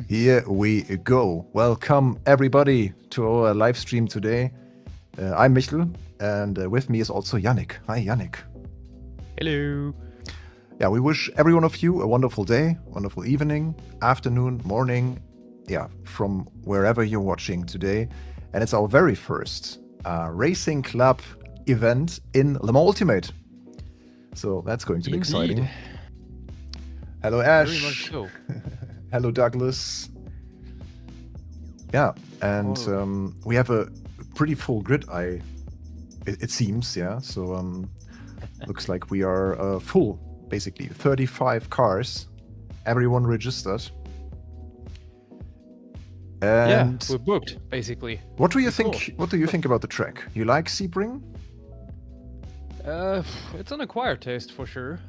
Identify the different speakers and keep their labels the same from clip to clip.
Speaker 1: Here we go. Welcome everybody to our live stream today. I'm Michel, and with me is also Yannick. Hi, Yannick.
Speaker 2: Hello.
Speaker 1: Yeah, we wish every one of you a wonderful day, wonderful evening, afternoon, morning, from wherever you're watching today. And it's our very first Racing Club event in Le Mans Ultimate. So that's going to be exciting. Hello, Ash.
Speaker 2: Very much so.
Speaker 1: Hello, Douglas. Yeah, and we have a pretty full grid, it seems, yeah. So looks like we are full, basically. 35 cars, everyone registered. And
Speaker 2: yeah, we're booked, basically.
Speaker 1: What do you think? Cool. What do you think about the track? You like Sebring?
Speaker 2: It's an acquired taste for sure.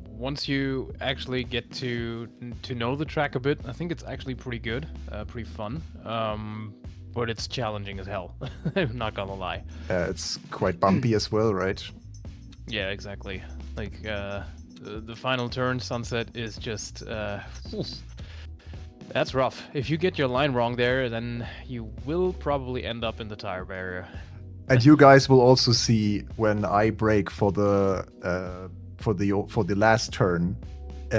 Speaker 2: Once you actually get to know the track a bit, I think it's actually pretty good, pretty fun. But it's challenging as hell. I'm not gonna lie.
Speaker 1: It's quite bumpy as well, right?
Speaker 2: Yeah, exactly. Like the final turn, Sunset, is just that's rough. If you get your line wrong there, then you will probably end up in the tire barrier.
Speaker 1: And you guys will also see when I brake for the last turn,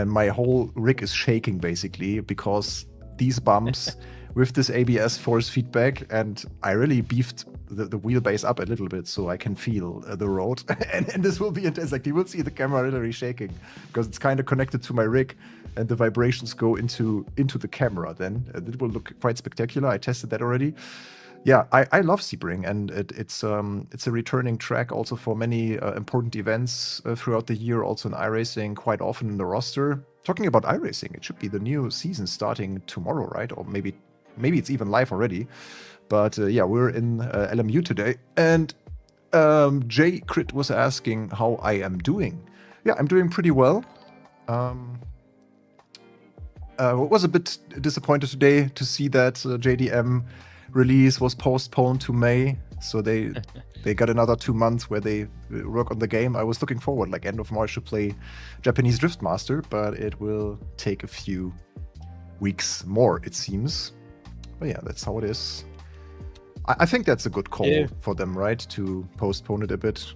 Speaker 1: my whole rig is shaking basically because these bumps with this ABS force feedback, and I really beefed the wheelbase up a little bit so I can feel the road. and this will be intense. Like you will see the camera literally shaking because it's kind of connected to my rig, and the vibrations go into the camera. Then it will look quite spectacular. I tested that already. Yeah, I love Sebring, and it's a returning track also for many important events throughout the year, also in iRacing, quite often in the roster. Talking about iRacing, it should be the new season starting tomorrow, right? Or maybe it's even live already. But yeah, we're in LMU today, and J Crit was asking how I am doing. Yeah, I'm doing pretty well. Was a bit disappointed today to see that JDM release was postponed to May, so they got another 2 months where they work on the game. I was looking forward, like end of March, to play Japanese Drift Master, but it will take a few weeks more, it seems. But yeah, that's how it is. I think that's a good call for them, right? To postpone it a bit.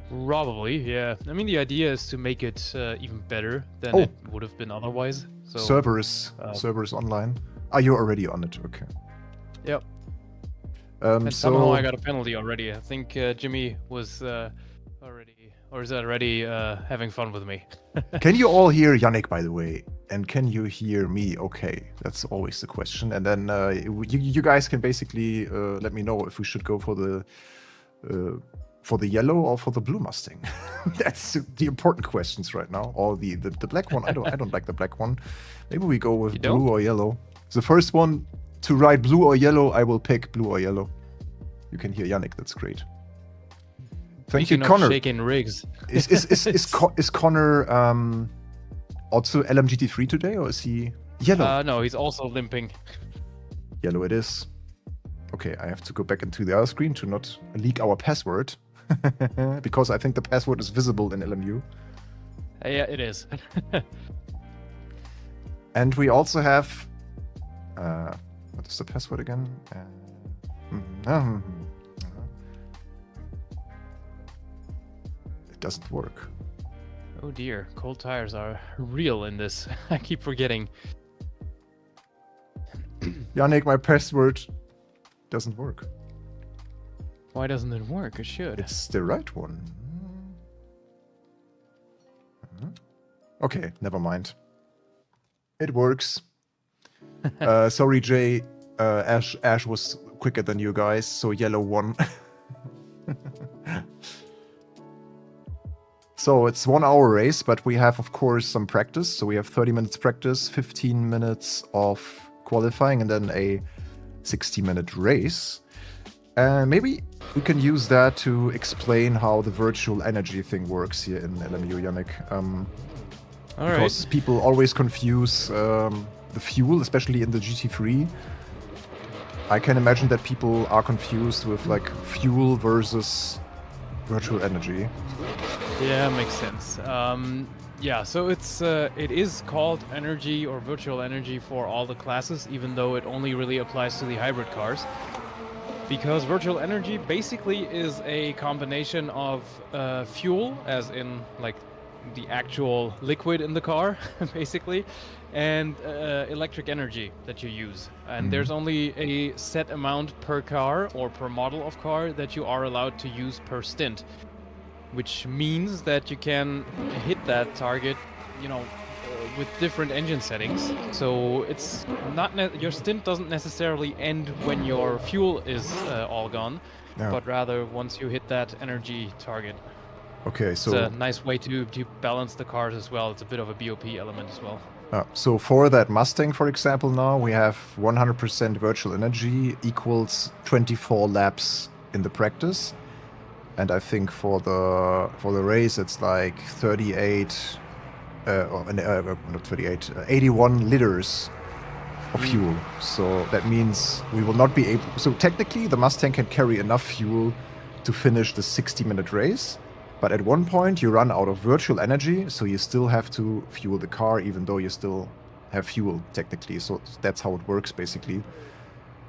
Speaker 2: Probably, yeah. I mean, the idea is to make it even better than it would have been otherwise. So
Speaker 1: servers online. Are you already on it? Okay.
Speaker 2: Yep. And somehow I got a penalty already. I think Jimmi was already having fun with me.
Speaker 1: Can you all hear Yannick, by the way? And can you hear me? Okay, that's always the question. And then you guys can basically let me know if we should go for the yellow or for the blue Mustang. That's the important questions right now. Or the black one. I don't like the black one. Maybe we go with blue or yellow. The first one to ride blue or yellow, I will pick blue or yellow. You can hear Yannick. That's great. Thank you, Connor.
Speaker 2: Shaking rigs.
Speaker 1: Is Connor also LMGT3 today, or is he yellow?
Speaker 2: No, he's also limping.
Speaker 1: Yellow it is. Okay, I have to go back into the other screen to not leak our password. Because I think the password is visible in LMU.
Speaker 2: Yeah, it is.
Speaker 1: And we also have... what is the password again? It doesn't work.
Speaker 2: Oh dear, cold tires are real in this. I keep forgetting.
Speaker 1: Yannick, my password doesn't work.
Speaker 2: Why doesn't it work? It should.
Speaker 1: It's the right one. Okay, never mind. It works. Sorry, Jay. Ash was quicker than you guys, so yellow won. So it's 1 hour race, but we have, of course, some practice. So we have 30 minutes practice, 15 minutes of qualifying and then a 60-minute race. And maybe we can use that to explain how the virtual energy thing works here in LMU, Yannick. Because people always confuse the fuel, especially in the GT3. I can imagine that people are confused with like fuel versus virtual energy.
Speaker 2: Yeah, makes sense. Yeah, so it is called energy or virtual energy for all the classes, even though it only really applies to the hybrid cars. Because virtual energy basically is a combination of fuel, as in like the actual liquid in the car, basically, and electric energy that you use. And there's only a set amount per car or per model of car that you are allowed to use per stint, which means that you can hit that target, you know, with different engine settings. So it's not your stint doesn't necessarily end when your fuel is all gone, but rather once you hit that energy target.
Speaker 1: Okay, so
Speaker 2: it's a nice way to balance the cars as well. It's a bit of a BOP element as well.
Speaker 1: So for that Mustang, for example, now we have 100% virtual energy equals 24 laps in the practice, and I think for the race it's like 38. Not 38, 81 liters of fuel. So that means we will not be able... So technically, the Mustang can carry enough fuel to finish the 60-minute race. But at one point, you run out of virtual energy, so you still have to fuel the car, even though you still have fuel, technically. So that's how it works, basically.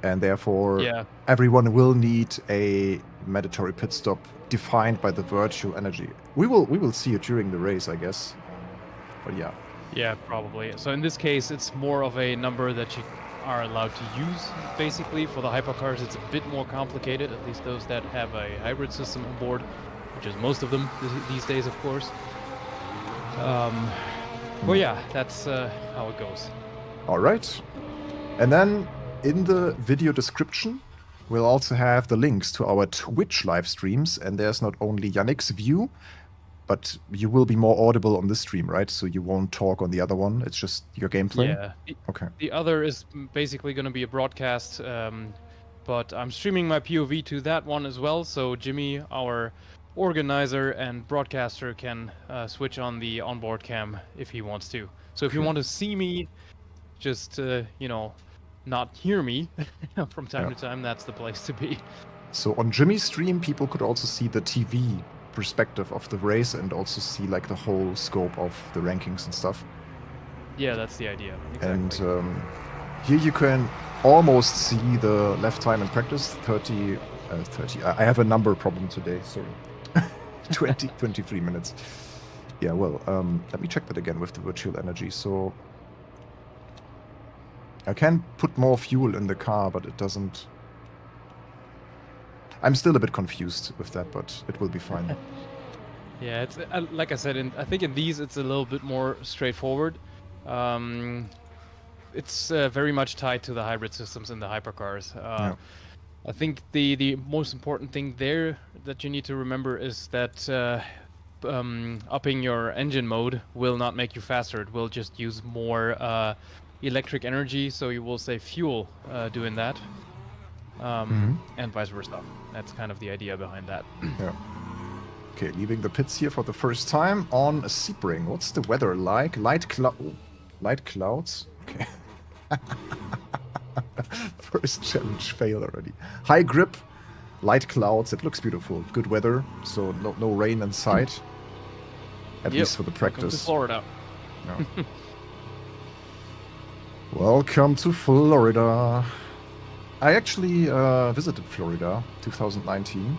Speaker 1: And therefore, everyone will need a mandatory pit stop defined by the virtual energy. We will see it during the race, I guess. But yeah.
Speaker 2: Yeah, probably. So in this case, it's more of a number that you are allowed to use, basically. For the hypercars, it's a bit more complicated, at least those that have a hybrid system on board, which is most of them these days, of course. Well, yeah, that's how it goes.
Speaker 1: All right. And then in the video description, we'll also have the links to our Twitch live streams. And there's not only Yanniks' view, but you will be more audible on this stream, right? So you won't talk on the other one. It's just your gameplay?
Speaker 2: Yeah.
Speaker 1: Okay.
Speaker 2: The other is basically going to be a broadcast, but I'm streaming my POV to that one as well. So Jimmi, our organizer and broadcaster, can switch on the onboard cam if he wants to. So if you want to see me, just, you know, not hear me from time to time, that's the place to be.
Speaker 1: So on Jimmi's stream, people could also see the TV perspective of the race and also see like the whole scope of the rankings and stuff.
Speaker 2: Yeah, that's the idea. Exactly.
Speaker 1: And here you can almost see the left time in practice, 30. I have a number problem today, sorry. 23 minutes. Yeah, well, let me check that again with the virtual energy. So I can put more fuel in the car, but it doesn't... I'm still a bit confused with that, but it will be fine.
Speaker 2: Yeah, it's like I said, I think in these it's a little bit more straightforward. It's very much tied to the hybrid systems in the hypercars. I think the most important thing there that you need to remember is that upping your engine mode will not make you faster. It will just use more electric energy, so you will save fuel doing that. And vice versa. That's kind of the idea behind that.
Speaker 1: Yeah. Okay, leaving the pits here for the first time on a Sebring. What's the weather like? Light clouds? Okay. First challenge failed already. High grip, light clouds. It looks beautiful. Good weather, so no rain in sight. At least for the practice.
Speaker 2: Welcome to Florida.
Speaker 1: Yeah. Welcome to Florida. I actually visited Florida 2019.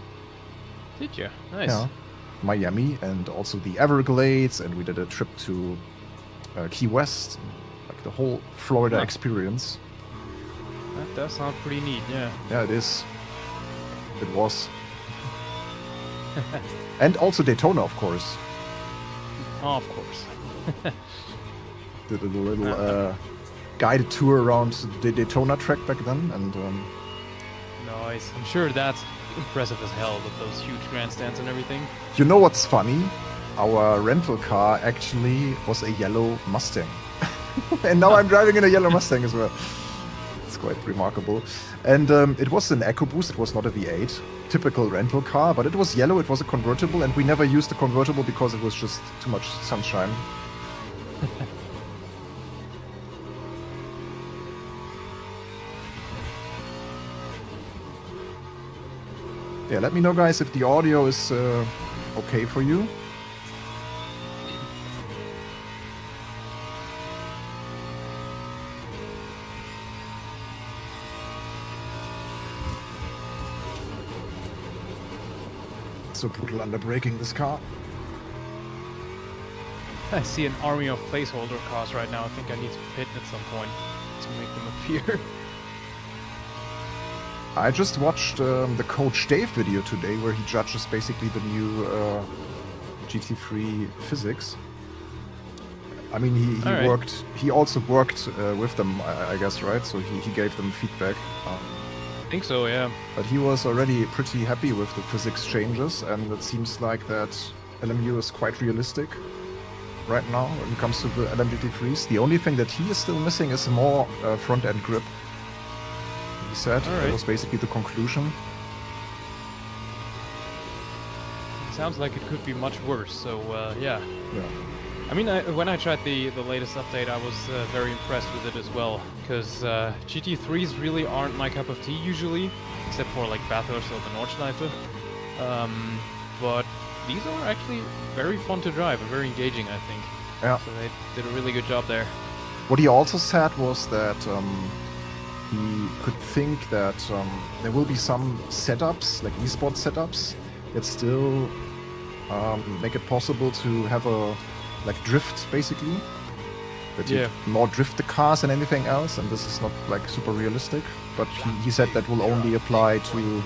Speaker 2: Did you? Nice.
Speaker 1: Yeah. Miami and also the Everglades, and we did a trip to Key West, like the whole Florida experience.
Speaker 2: That does sound pretty neat, yeah.
Speaker 1: Yeah, it is. It was. And also Daytona, of course.
Speaker 2: Oh, of course.
Speaker 1: Did a little guided tour around the Daytona track back then, and
Speaker 2: nice. I'm sure that's impressive as hell with those huge grandstands and everything.
Speaker 1: You know what's funny? Our rental car actually was a yellow Mustang. And now I'm driving in a yellow Mustang as well. quite remarkable. And it was an EcoBoost, it was not a V8. Typical rental car, but it was yellow, it was a convertible, and we never used the convertible because it was just too much sunshine. Yeah, let me know, guys, if the audio is okay for you. So brutal under braking this car.
Speaker 2: I see an army of placeholder cars right now. I think I need to pit at some point to make them appear.
Speaker 1: I just watched the Coach Dave video today where he judges basically the new GT3 physics. I mean, he also worked with them, I guess, right? So he gave them feedback.
Speaker 2: I think so, yeah.
Speaker 1: But he was already pretty happy with the physics changes, and it seems like that LMU is quite realistic right now when it comes to the LMGT3s. The only thing that he is still missing is more front-end grip. He said that was basically the conclusion.
Speaker 2: Sounds like it could be much worse, so yeah.
Speaker 1: Yeah.
Speaker 2: I mean, when I tried the latest update, I was very impressed with it as well, because GT3s really aren't my cup of tea usually, except for like Bathurst or the Nordschleife. But these are actually very fun to drive and very engaging, I think.
Speaker 1: Yeah.
Speaker 2: So they did a really good job there.
Speaker 1: What he also said was that he could think that there will be some setups, like esports setups, that still make it possible to have a drift, basically. That you more drift the cars than anything else, and this is not like super realistic. But he said that will only apply to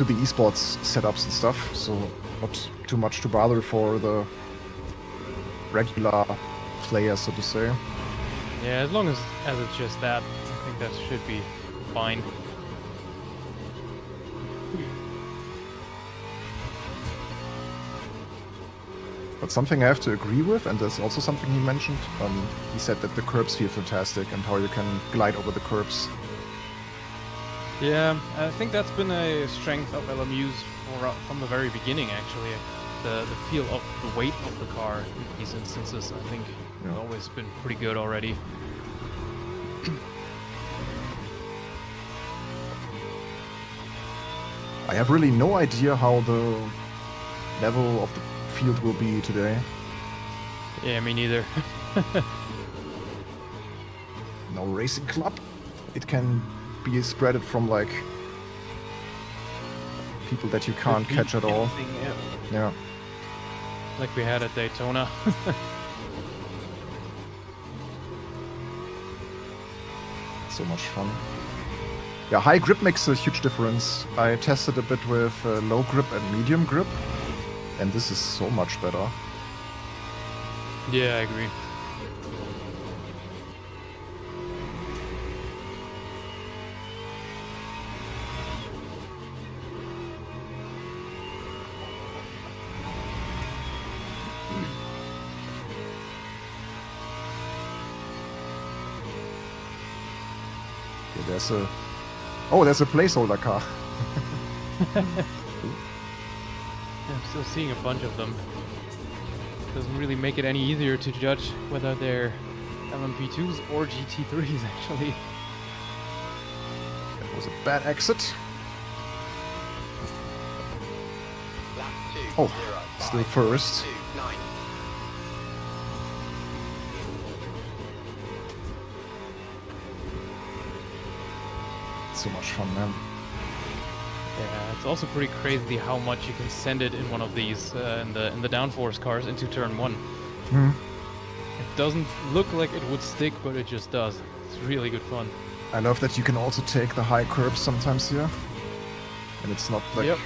Speaker 1: the esports setups and stuff, so not too much to bother for the regular players, so to say.
Speaker 2: Yeah, as long as it's just that, I think that should be fine.
Speaker 1: But something I have to agree with, and that's also something he mentioned, he said that the curbs feel fantastic and how you can glide over the curbs.
Speaker 2: Yeah, I think that's been a strength of LMUs from the very beginning, actually. The feel of the weight of the car in these instances, I think, has always been pretty good already.
Speaker 1: I have really no idea how the level of the field will be today.
Speaker 2: Yeah, me neither.
Speaker 1: No racing club. It can be spreaded from like people that you can't catch at all. Yeah.
Speaker 2: Like we had at Daytona.
Speaker 1: So much fun. Yeah, high grip makes a huge difference. I tested a bit with low grip and medium grip, and this is so much better.
Speaker 2: Yeah, I agree.
Speaker 1: There's a placeholder car.
Speaker 2: I'm still seeing a bunch of them. Doesn't really make it any easier to judge whether they're LMP2s or GT3s, actually.
Speaker 1: That was a bad exit. Oh, still first. So much fun, man.
Speaker 2: Yeah, it's also pretty crazy how much you can send it in one of these in the downforce cars into turn 1. It doesn't look like it would stick, but it just does. It's really good fun.
Speaker 1: I love that you can also take the high curbs sometimes here, and it's not like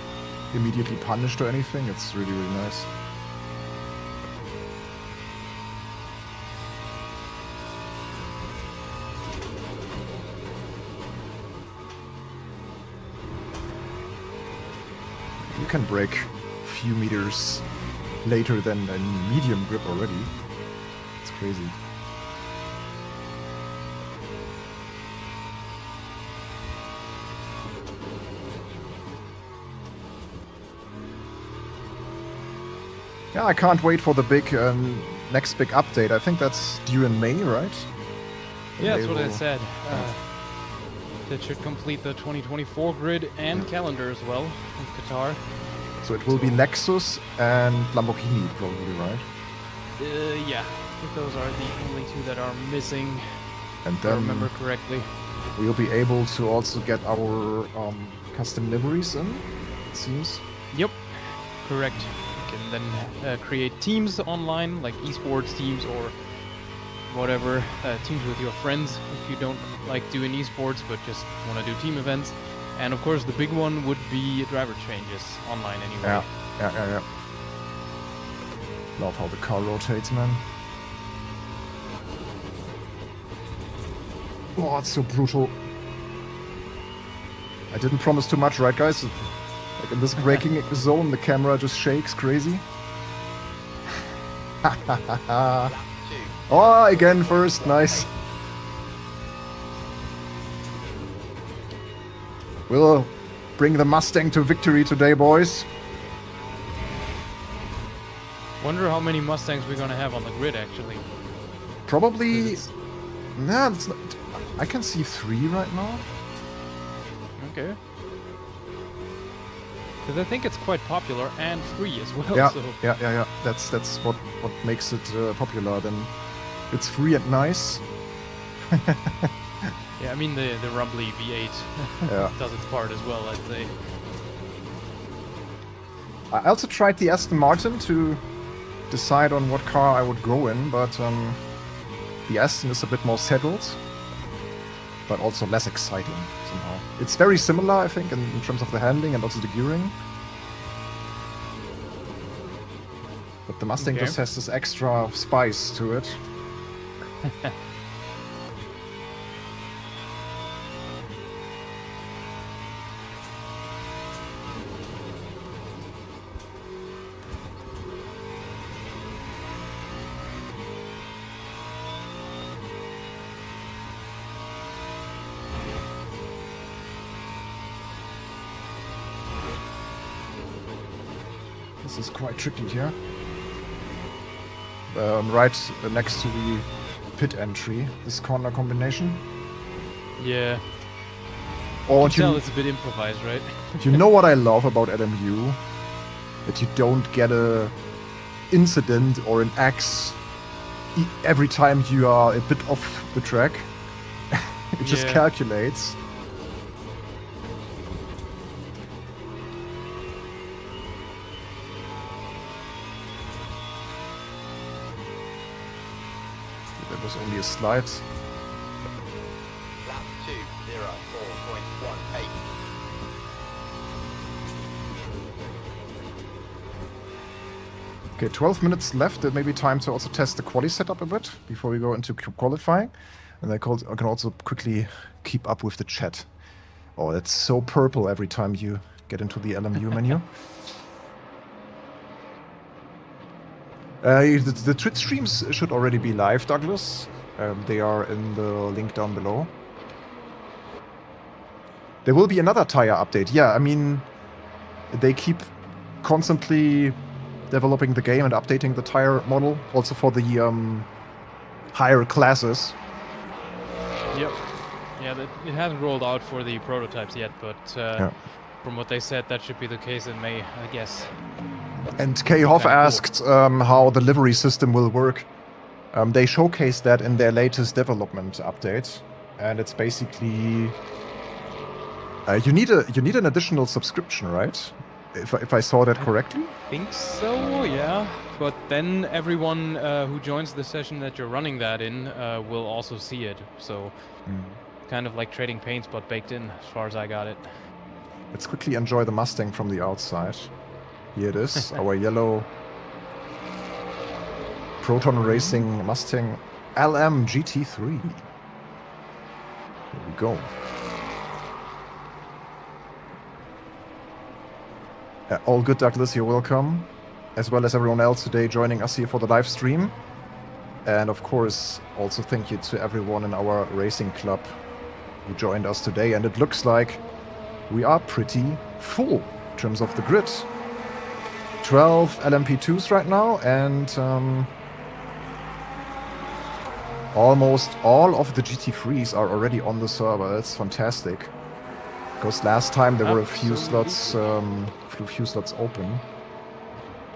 Speaker 1: immediately punished or anything. It's really, really nice. You can brake a few meters later than a medium grip already. It's crazy. Yeah, I can't wait for the big next big update. I think that's due in May, right?
Speaker 2: Yeah, that's
Speaker 1: They
Speaker 2: what I
Speaker 1: will-
Speaker 2: said. That should complete the 2024 grid and calendar as well in Qatar.
Speaker 1: So it will be Lexus and Lamborghini, probably, right?
Speaker 2: Yeah, I think those are the only two that are missing,
Speaker 1: And
Speaker 2: if I
Speaker 1: then
Speaker 2: remember correctly.
Speaker 1: we'll be able to also get our custom liveries in, it seems.
Speaker 2: Yep, correct. You can then create teams online, like esports teams or whatever, teams with your friends if you don't like doing esports but just want to do team events. And of course the big one would be driver changes online anyway.
Speaker 1: Yeah. Love how the car rotates, man. Oh, it's so brutal. I didn't promise too much, right, guys? Like in this braking zone, the camera just shakes crazy. Oh, again, first, nice. We'll bring the Mustang to victory today, boys.
Speaker 2: Wonder how many Mustangs we're gonna have on the grid actually.
Speaker 1: Probably...
Speaker 2: 'Cause
Speaker 1: Nah, it's not... I can see 3 right now.
Speaker 2: okay. Because I think it's quite popular and free as well.
Speaker 1: Yeah,
Speaker 2: So
Speaker 1: yeah. That's what makes it popular. Then it's free and nice.
Speaker 2: yeah, I mean the rumbly V8
Speaker 1: Yeah.
Speaker 2: does its part as well, I'd say.
Speaker 1: I also tried the Aston Martin to decide on what car I would go in, but the Aston is a bit more settled, but also less exciting somehow. It's very similar, I think, in terms of the handling and also the gearing. But the Mustang
Speaker 2: Okay.
Speaker 1: just has this extra spice to it. This is quite tricky here. Right next to the pit entry, this corner combination.
Speaker 2: Yeah.
Speaker 1: Or
Speaker 2: You can tell it's a bit improvised, right?
Speaker 1: you know what I love about LMU? That you don't get a incident or an axe every time you are a bit off the track. It just
Speaker 2: Yeah.
Speaker 1: calculates. That was only a slide.
Speaker 3: Lap 2:04.18.
Speaker 1: Okay, 12 minutes left. There may be time to also test the quali setup a bit before we go into qualifying. And I can also quickly keep up with the chat. Oh, that's so purple every time you get into the LMU menu. The Twitch streams should already be live, Douglas. They are in the link down below. There will be another tire update. Yeah, I mean, they keep constantly developing the game and updating the tire model, also for the higher classes.
Speaker 2: Yep. Yeah, it hasn't rolled out for the prototypes yet, but from what they said, that should be the case in May, I guess.
Speaker 1: And K. Hoff
Speaker 2: Kinda cool.
Speaker 1: asked how the livery system will work. They showcased that in their latest development update, and it's basically you need an additional subscription, right? If I saw that correctly.
Speaker 2: I think so, yeah. But then everyone who joins the session that you're running that in will also see it. So kind of like trading paints, but baked in, as far as I got it.
Speaker 1: Let's quickly enjoy the Mustang from the outside. Here it is, our yellow Proton Racing Mustang LMGT3. Here we go. All good, Douglas, you're welcome. As well as everyone else today joining us here for the live stream. And of course, also thank you to everyone in our racing club who joined us today. And it looks like we are pretty full in terms of the grid. 12 LMP2s right now, and almost all of the GT3s are already on the server. That's fantastic. Because last time there were a few slots open.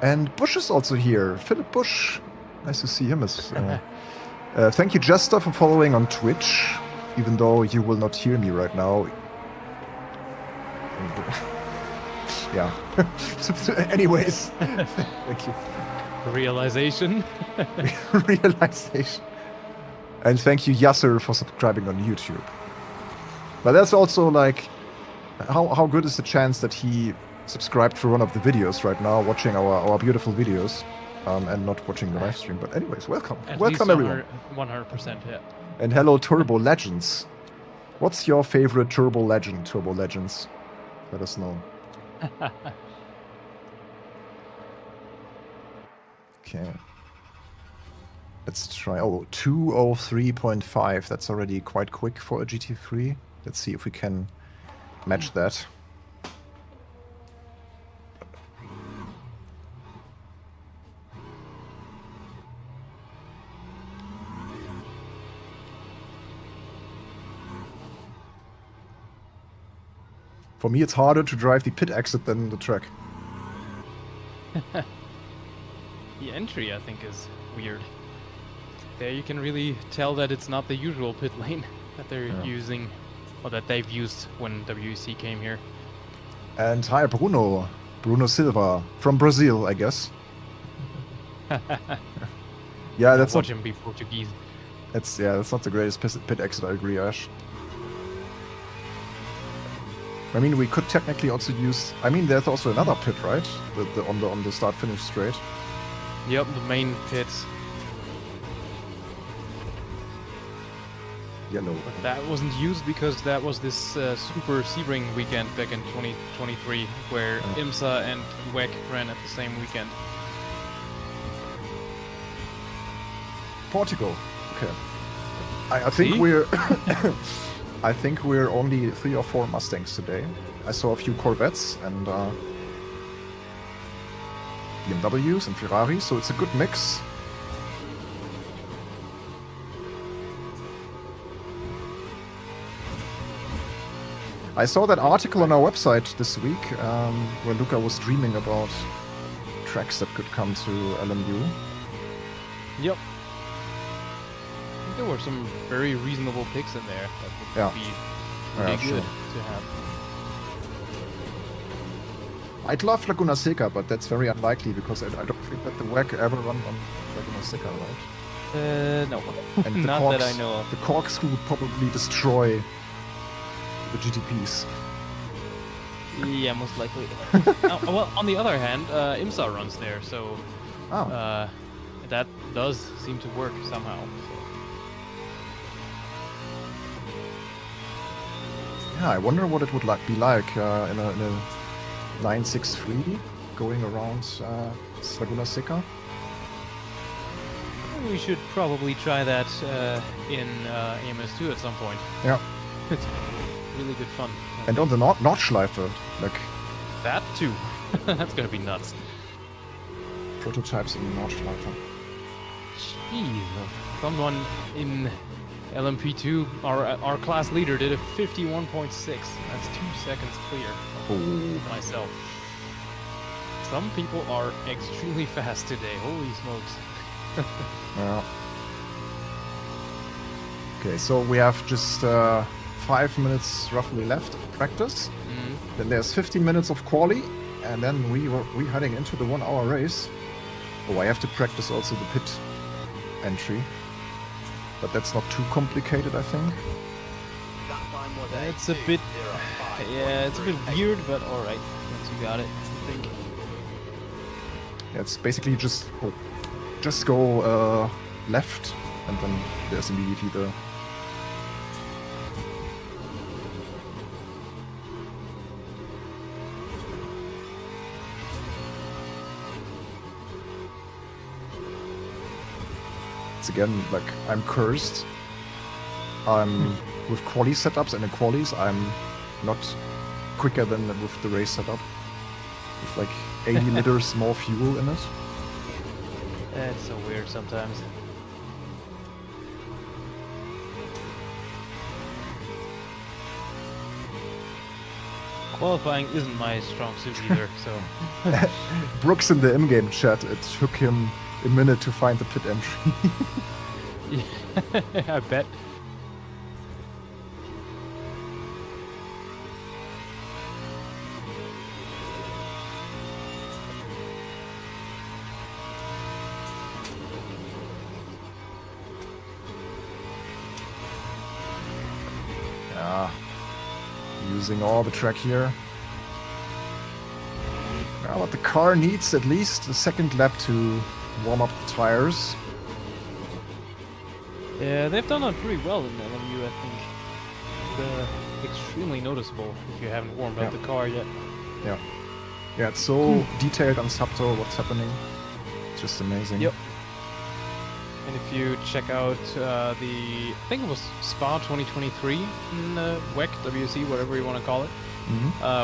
Speaker 1: And Bush is also here. Philip Bush. Nice to see him. Thank you, Jester, for following on Twitch. Even though you will not hear me right now. Yeah. Anyways. Thank you.
Speaker 2: Realization.
Speaker 1: Realization. And thank you, Yasser, for subscribing on YouTube. But that's also like, how good is the chance that he subscribed for one of the videos right now, watching our beautiful videos, and not watching the live stream. But anyways, welcome. Welcome, everyone.
Speaker 2: 100%, yeah.
Speaker 1: And hello, Turbo Legends. What's your favorite Turbo Legend, Turbo Legends? Let us know. Okay. Let's try. Oh, 203.5. That's already quite quick for a GT3. Let's see if we can match that. For me, it's harder to drive the pit exit than the track.
Speaker 2: The entry, I think, is weird. There you can really tell that it's not the usual pit lane that they're using, or that they've used when WEC came here.
Speaker 1: And hi, Bruno. Bruno Silva from Brazil, I guess. Yeah, that's
Speaker 2: watch
Speaker 1: not...
Speaker 2: him be Portuguese.
Speaker 1: That's not the greatest pit exit, I agree, Ash. I mean, we could technically also use... I mean, there's also another pit, right? On the start-finish straight.
Speaker 2: Yep, the main pits.
Speaker 1: Yellow.
Speaker 2: But that wasn't used because that was this Super Sebring weekend back in 2023, where IMSA and WEC ran at the same weekend.
Speaker 1: Portugal. Okay. I think we're... I think we're only 3 or 4 Mustangs today. I saw a few Corvettes and BMWs and Ferraris, so it's a good mix. I saw that article on our website this week where Luca was dreaming about tracks that could come to LMU.
Speaker 2: Yep. There were some very reasonable picks in there that would be really good to have.
Speaker 1: I'd love Laguna Seca, but that's very unlikely because I don't think that the WEC ever run on Laguna Seca, right?
Speaker 2: No.
Speaker 1: And
Speaker 2: Not that I know of.
Speaker 1: The corkscrew would probably destroy the GTPs.
Speaker 2: Yeah, most likely. Well, on the other hand, IMSA runs there, so that does seem to work somehow. So.
Speaker 1: Yeah, I wonder what it would be like in a 963 going around Laguna Seca.
Speaker 2: We should probably try that in AMS2 at some point.
Speaker 1: Yeah.
Speaker 2: It's really good fun.
Speaker 1: And on the Nordschleife, like...
Speaker 2: That too. That's gonna be nuts.
Speaker 1: Prototypes in the Nordschleife.
Speaker 2: Jeez. Someone in LMP2, our class leader, did a 51.6. That's 2 seconds clear of myself. Some people are extremely fast today. Holy smokes.
Speaker 1: Yeah. Okay, so we have just 5 minutes roughly left of practice. Then there's 15 minutes of quali, and then we're heading into the 1 hour race. Oh, I have to practice also the pit entry. But that's not too complicated, I think.
Speaker 2: It's a bit... Yeah, it's a bit weird, but alright. Once you got it, I think.
Speaker 1: Yeah, it's basically just go left, and then there's immediately the... Again, like, I'm cursed. With quali setups and in qualis, I'm not quicker than with the race setup. With like 80 liters more fuel in it.
Speaker 2: It's so weird sometimes. Qualifying isn't my strong suit either, so...
Speaker 1: Brooks in the in-game chat, it took him a minute to find the pit entry.
Speaker 2: Yeah, I bet.
Speaker 1: Yeah. Using all the track here. Yeah, but the car needs at least a second lap to warm up the tires.
Speaker 2: Yeah, they've done that pretty well in LMU, I think. Extremely noticeable if you haven't warmed up the car yet.
Speaker 1: Yeah. Yeah, it's so detailed on Subto what's happening. It's just amazing.
Speaker 2: Yep. And if you check out I think it was Spa 2023 in WEC, WC, whatever you want to call it,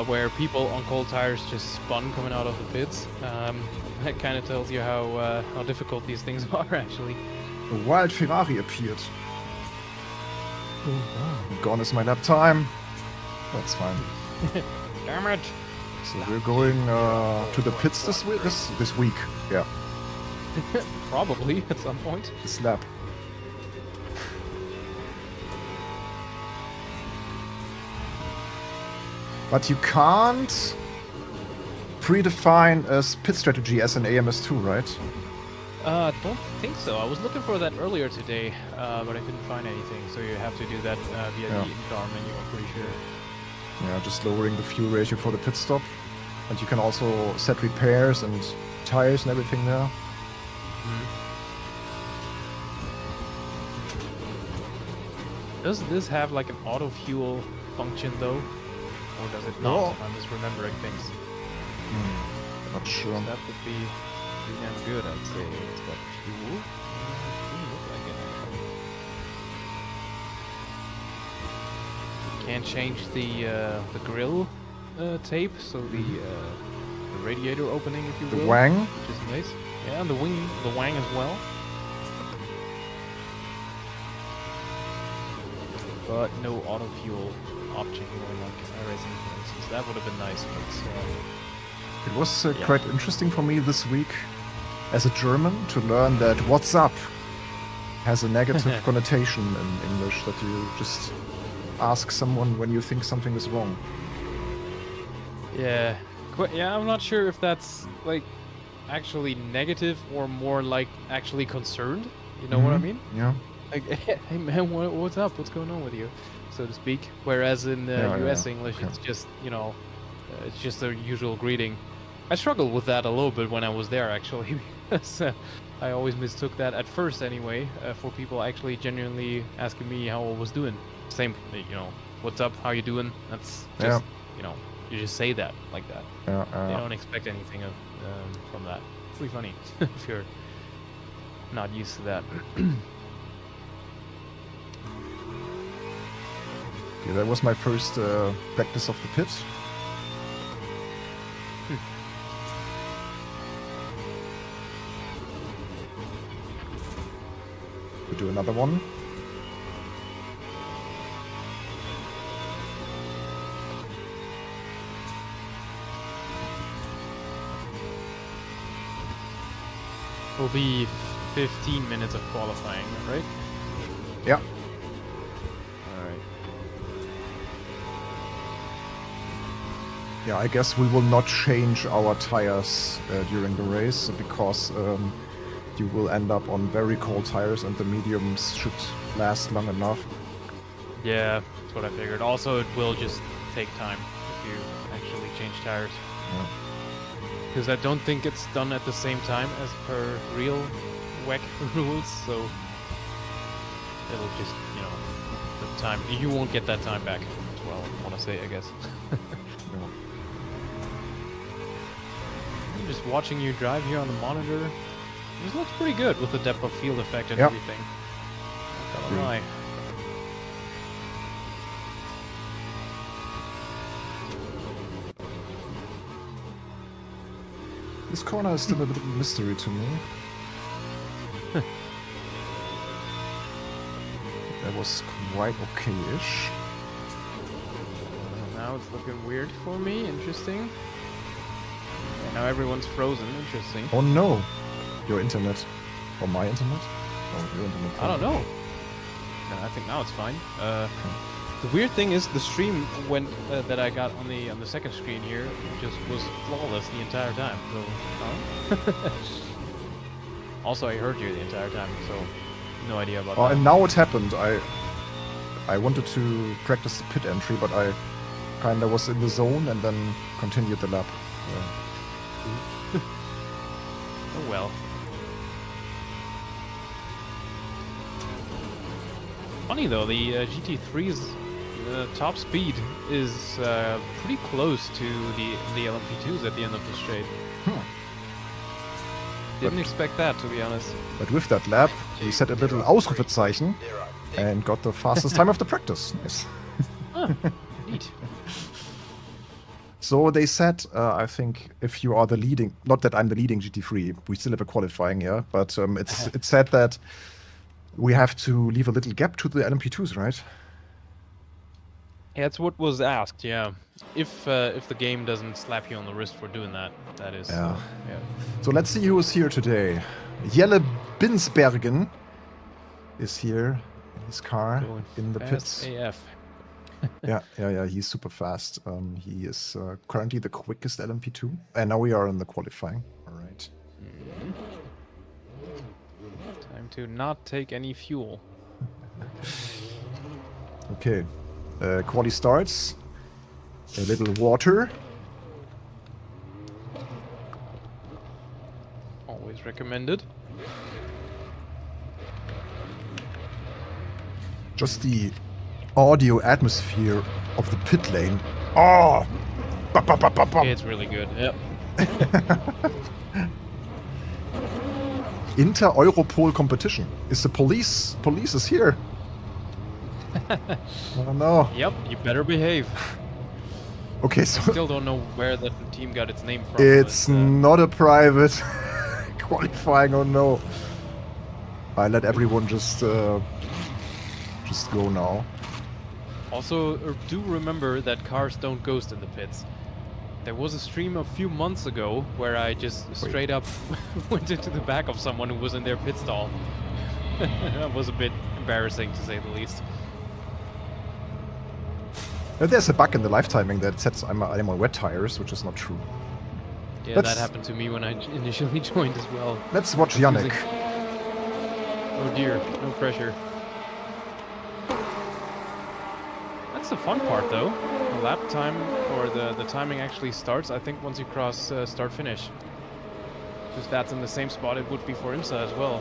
Speaker 2: where people on cold tires just spun coming out of the pits. That kind of tells you how difficult these things are, actually.
Speaker 1: A wild Ferrari appeared. Gone is my lap time. That's fine.
Speaker 2: Damn it!
Speaker 1: So we're going to the pits this week. Yeah.
Speaker 2: Probably at some point.
Speaker 1: This lap. But you can't predefine a pit strategy as an AMS2, right?
Speaker 2: Don't think so. I was looking for that earlier today, but I couldn't find anything. So you have to do that via the in-car menu, I'm pretty sure.
Speaker 1: Yeah, just lowering the fuel ratio for the pit stop. And you can also set repairs and tires and everything there.
Speaker 2: Does this have like an auto fuel function though? Or does it not?
Speaker 1: No.
Speaker 2: I'm just remembering things.
Speaker 1: Not sure.
Speaker 2: That would be pretty damn good, I'd say. It's got fuel. Doesn't look like it. Can't change the grill tape, so the radiator opening, if you will.
Speaker 1: The wang?
Speaker 2: Which is nice. Yeah, and the wang as well. But no auto fuel option or like iRacing, for instance. That would have been nice, but
Speaker 1: it was quite interesting for me this week as a German to learn that "what's up" has a negative connotation in English, that you just ask someone when you think something is wrong.
Speaker 2: yeah, I'm not sure if that's like actually negative or more like actually concerned. You know what I mean?
Speaker 1: Yeah.
Speaker 2: Like, hey man, what's up? What's going on with you, so to speak? Whereas in US English, it's just, you know, it's just a usual greeting. I struggled with that a little bit when I was there, actually, because I always mistook that at first anyway, for people actually genuinely asking me how I was doing. Same, you know, what's up? How you doing? That's just, you know, you just say that like that. They don't expect anything from that. It's pretty funny if you're not used to that.
Speaker 1: Okay, that was my first practice of the pit. We do another one.
Speaker 2: Will be 15 minutes of qualifying, right?
Speaker 1: Yeah.
Speaker 2: Alright.
Speaker 1: Yeah, I guess we will not change our tires during the race because you will end up on very cold tires and the mediums should last long enough.
Speaker 2: Yeah, that's what I figured. Also, it will just take time if you actually change tires.
Speaker 1: Yeah.
Speaker 2: Because I don't think it's done at the same time as per real WEC rules, so it'll just, you know, the time, you won't get that time back as well, I want to say, I guess.
Speaker 1: Yeah.
Speaker 2: I'm just watching you drive here on the monitor. This looks pretty good with the depth of field effect and
Speaker 1: Yep.
Speaker 2: everything. Not gonna lie.
Speaker 1: This corner is still a bit of a mystery to me. That was quite okay-ish.
Speaker 2: Now it's looking weird for me. Interesting. And now everyone's frozen. Interesting.
Speaker 1: Oh no! Your internet. Or my internet? Oh, your internet.
Speaker 2: I don't know. No, I think now it's fine. The weird thing is the stream when that I got on the second screen here just was flawless the entire time. So, also I heard you the entire time, so no idea about that.
Speaker 1: And now it happened. I wanted to practice the pit entry, but I kinda was in the zone and then continued the lap. Yeah.
Speaker 2: Oh well. Funny though, the GT3's top speed is pretty close to the LMP2s at the end of the straight. Didn't expect that, to be honest.
Speaker 1: But with that lap, we set a little Ausrufezeichen and got the fastest time of the practice. Nice.
Speaker 2: Neat.
Speaker 1: So they said, I think, if you are the leading, not that I'm the leading GT3, we still have a qualifying here, but it said that we have to leave a little gap to the LMP2s, right?
Speaker 2: Yeah, that's what was asked. Yeah, if the game doesn't slap you on the wrist for doing that, that is.
Speaker 1: Yeah.
Speaker 2: Yeah.
Speaker 1: So let's see who is here today. Jelle Binsbergen is here in his car
Speaker 2: Going
Speaker 1: in the
Speaker 2: fast
Speaker 1: pits.
Speaker 2: AF.
Speaker 1: Yeah, he's super fast. He is currently the quickest LMP2, and now we are in the qualifying. All right.
Speaker 2: Time to not take any fuel.
Speaker 1: Okay. Quali starts. A little water.
Speaker 2: Always recommended.
Speaker 1: Just the audio atmosphere of the pit lane. Oh!
Speaker 2: It's really good. Yep.
Speaker 1: Inter-Europol competition. Is the police is here? Oh no.
Speaker 2: Yep. You better behave.
Speaker 1: Okay, so
Speaker 2: Still don't know where the team got its name from.
Speaker 1: it's
Speaker 2: but,
Speaker 1: not a private qualifying. Oh no. I let everyone just go now.
Speaker 2: Also, do remember that cars don't ghost in the pits. There was a stream a few months ago where I just straight up went into the back of someone who was in their pit stall. That was a bit embarrassing, to say the least.
Speaker 1: There's a bug in the live timing that says I'm on wet tires, which is not true.
Speaker 2: Yeah, that happened to me when I initially joined as well.
Speaker 1: Let's watch Yannick.
Speaker 2: Oh dear, no pressure. That's the fun part though. The lap time, or the timing actually starts, I think, once you cross start-finish. Because that's in the same spot it would be for IMSA as well.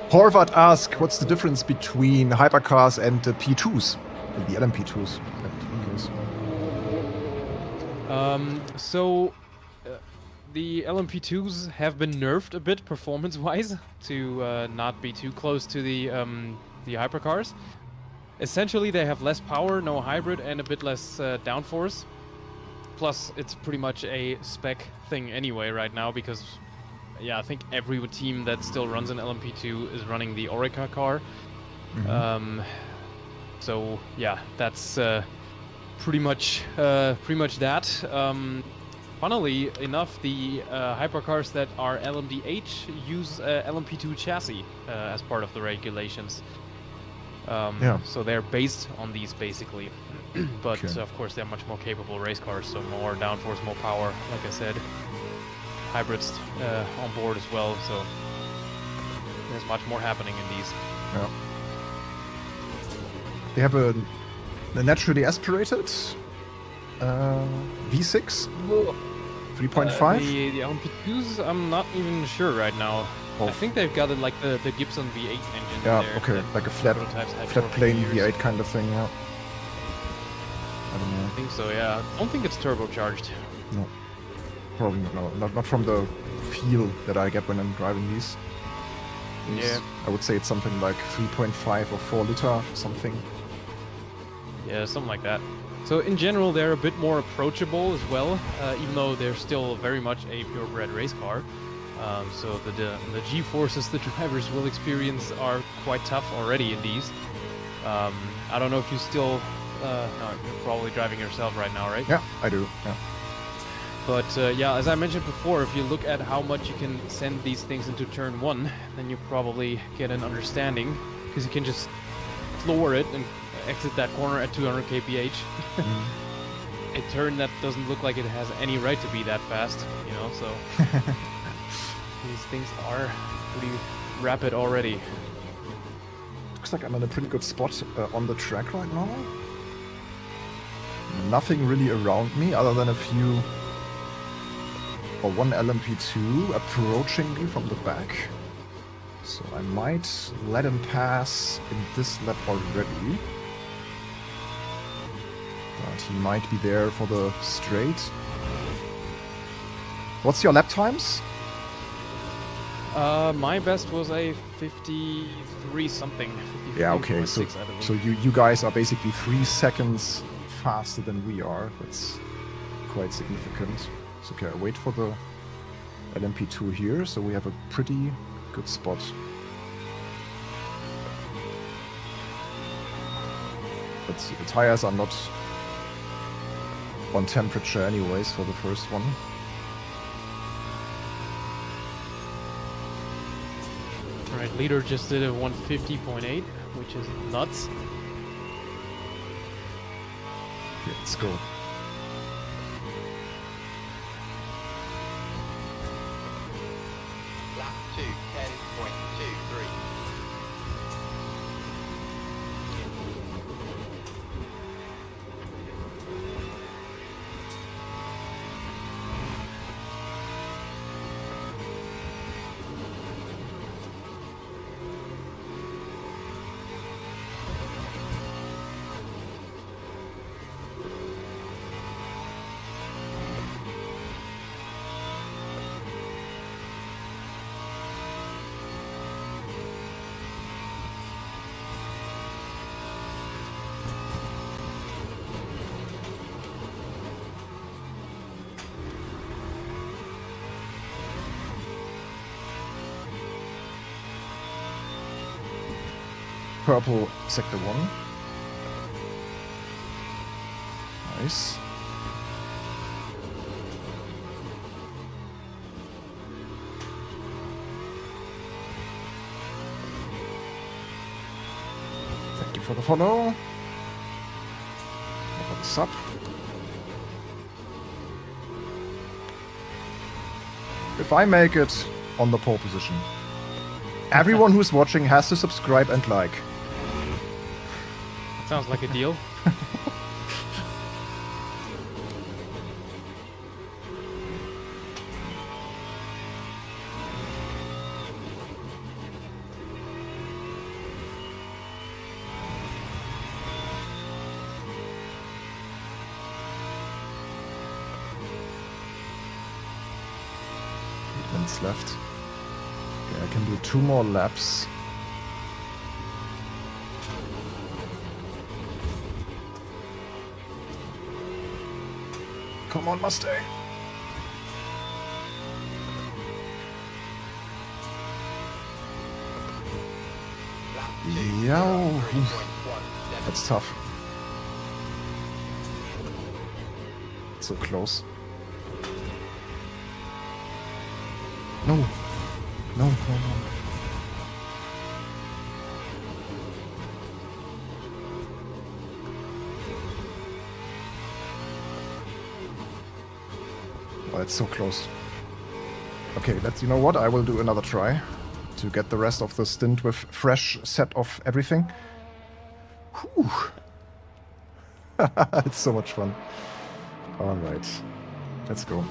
Speaker 1: Horvath asked, what's the difference between hypercars and the P2s? The LMP2s.
Speaker 2: The LMP2s have been nerfed a bit performance-wise to not be too close to the hypercars. Essentially, they have less power, no hybrid, and a bit less downforce. Plus, it's pretty much a spec thing anyway right now because, yeah, I think every team that still runs an LMP2 is running the Orica car. Mm-hmm. So yeah, that's pretty much that. Funnily enough, the hypercars that are LMDH use LMP2 chassis as part of the regulations. So they're based on these basically, but of course they're much more capable race cars, so more downforce, more power, like I said. Hybrids on board as well, so there's much more happening in these.
Speaker 1: Yeah. They have a naturally aspirated V6, 3.5.
Speaker 2: The LMP2s, I'm not even sure right now. I think they've got it like the Gibson V8 engine.
Speaker 1: Yeah,
Speaker 2: in there,
Speaker 1: okay, like a flat plane V8 kind of thing. Yeah. I don't know.
Speaker 2: I think so. Yeah, I don't think it's turbocharged.
Speaker 1: No, probably not from the feel that I get when I'm driving these.
Speaker 2: Yeah.
Speaker 1: I would say it's something like 3.5 or 4 liter something.
Speaker 2: Yeah, something like that. So in general, they're a bit more approachable as well, even though they're still very much a purebred race car. So the G-forces the drivers will experience are quite tough already in these. I don't know if you still... no, you're probably driving yourself right now, right?
Speaker 1: Yeah, I do. Yeah.
Speaker 2: But yeah, as I mentioned before, if you look at how much you can send these things into turn 1, then you probably get an understanding, because you can just floor it and exit that corner at 200 kph. A turn that doesn't look like it has any right to be that fast, you know, so these things are pretty rapid already.
Speaker 1: Looks like I'm in a pretty good spot on the track right now. Nothing really around me other than a few, or one LMP2 approaching me from the back. So I might let him pass in this lap already. But he might be there for the straight. What's your lap times?
Speaker 2: My best was a 53 something.
Speaker 1: Yeah, okay, so you guys are basically 3 seconds faster than we are. That's quite significant. So okay, I wait for the LMP2 here, so we have a pretty good spot. But the tires are not on temperature anyways for the first one.
Speaker 2: Alright, leader just did a 150.8, which is nuts.
Speaker 1: Okay, let's go.
Speaker 3: Lap 2, 10.23.
Speaker 1: Purple sector 1. Nice. Thank you for the follow. For the sub. If I make it on the pole position, everyone who's watching has to subscribe and like.
Speaker 2: Sounds like a deal.
Speaker 1: Minutes left. Okay, I can do 2 more laps. Come on, Mustang. Yo, that's tough. It's so close. No, no, no, no. Oh, it's so close. Okay, you know what? I will do another try to get the rest of the stint with fresh set of everything. Whew. It's so much fun. All right, let's go.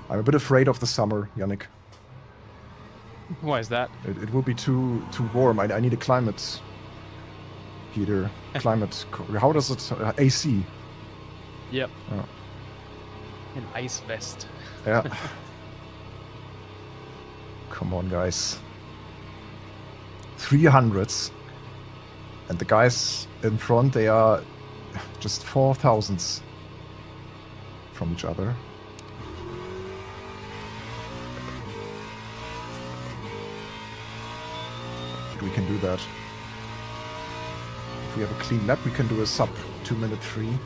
Speaker 1: I'm a bit afraid of the summer, Yannick.
Speaker 2: Why is that?
Speaker 1: It will be too warm. I need a climate heater. Climate. How does it? AC.
Speaker 2: Yep.
Speaker 1: Oh.
Speaker 2: An ice vest.
Speaker 1: Yeah. Come on, guys. 300s. And the guys in front, they are just 4,000s from each other. We can do that. If we have a clean lap, we can do a sub 2-minute 3.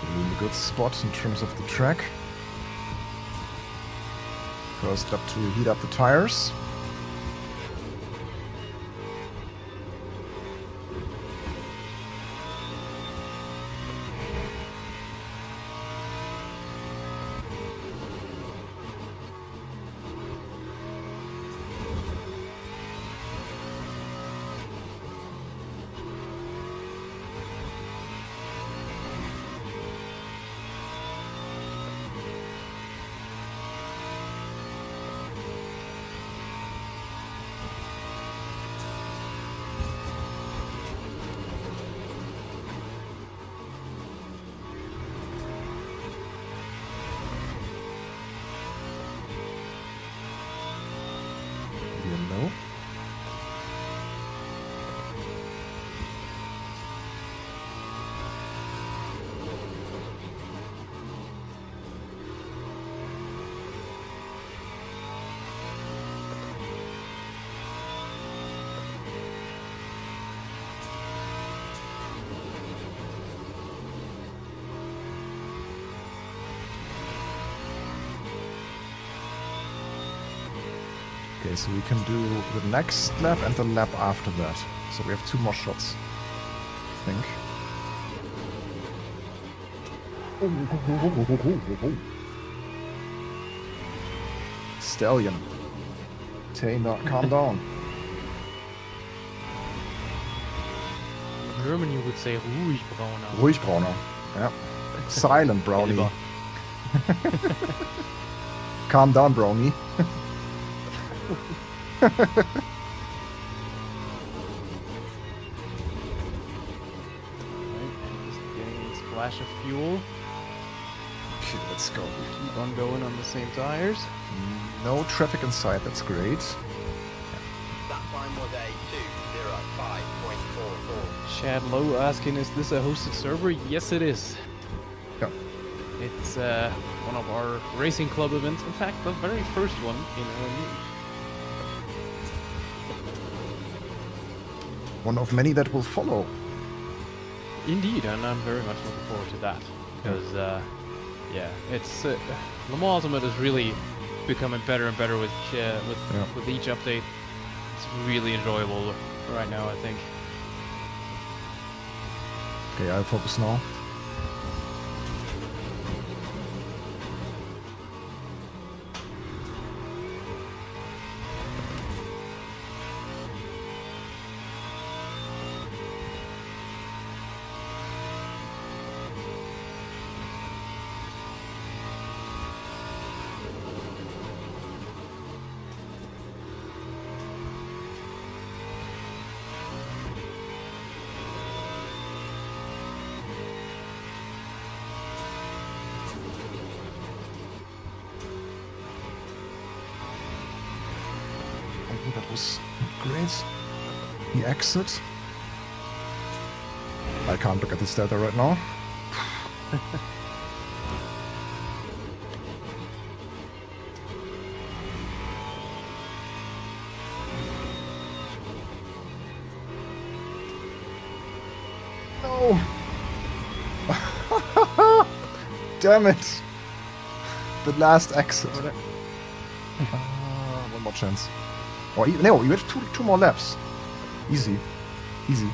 Speaker 1: We're in a good spot in terms of the track. First lap to heat up the tires. Yellow. Okay, so we can do the next lap and the lap after that. So we have 2 more shots, I think. Stallion. Calm down.
Speaker 2: In German you would say ruhig brauner.
Speaker 1: Ruhig, Brauner. Yeah. Silent, Brownie.
Speaker 2: Lieber.
Speaker 1: Calm down, Brownie.
Speaker 2: Just getting a splash of fuel.
Speaker 1: Okay, let's go.
Speaker 2: Keep on going on the same tires.
Speaker 1: No traffic inside, that's great.
Speaker 3: That time was a 2:05.44.
Speaker 2: Chad Lowe asking, is this a hosted server? Yes, it is.
Speaker 1: Yeah.
Speaker 2: It's one of our racing club events. In fact, the very first one in LMU.
Speaker 1: One of many that will follow.
Speaker 2: Indeed, and I'm very much looking forward to that. Because, yeah, it's Le Mans Ultimate is really becoming better and better with each update. It's really enjoyable right now, I think.
Speaker 1: Okay, I'll focus now. That was great. The exit. I can't look at this data right now. No! Damn it! The last exit. One more chance. Or no, you have two more laps. Easy. Easy.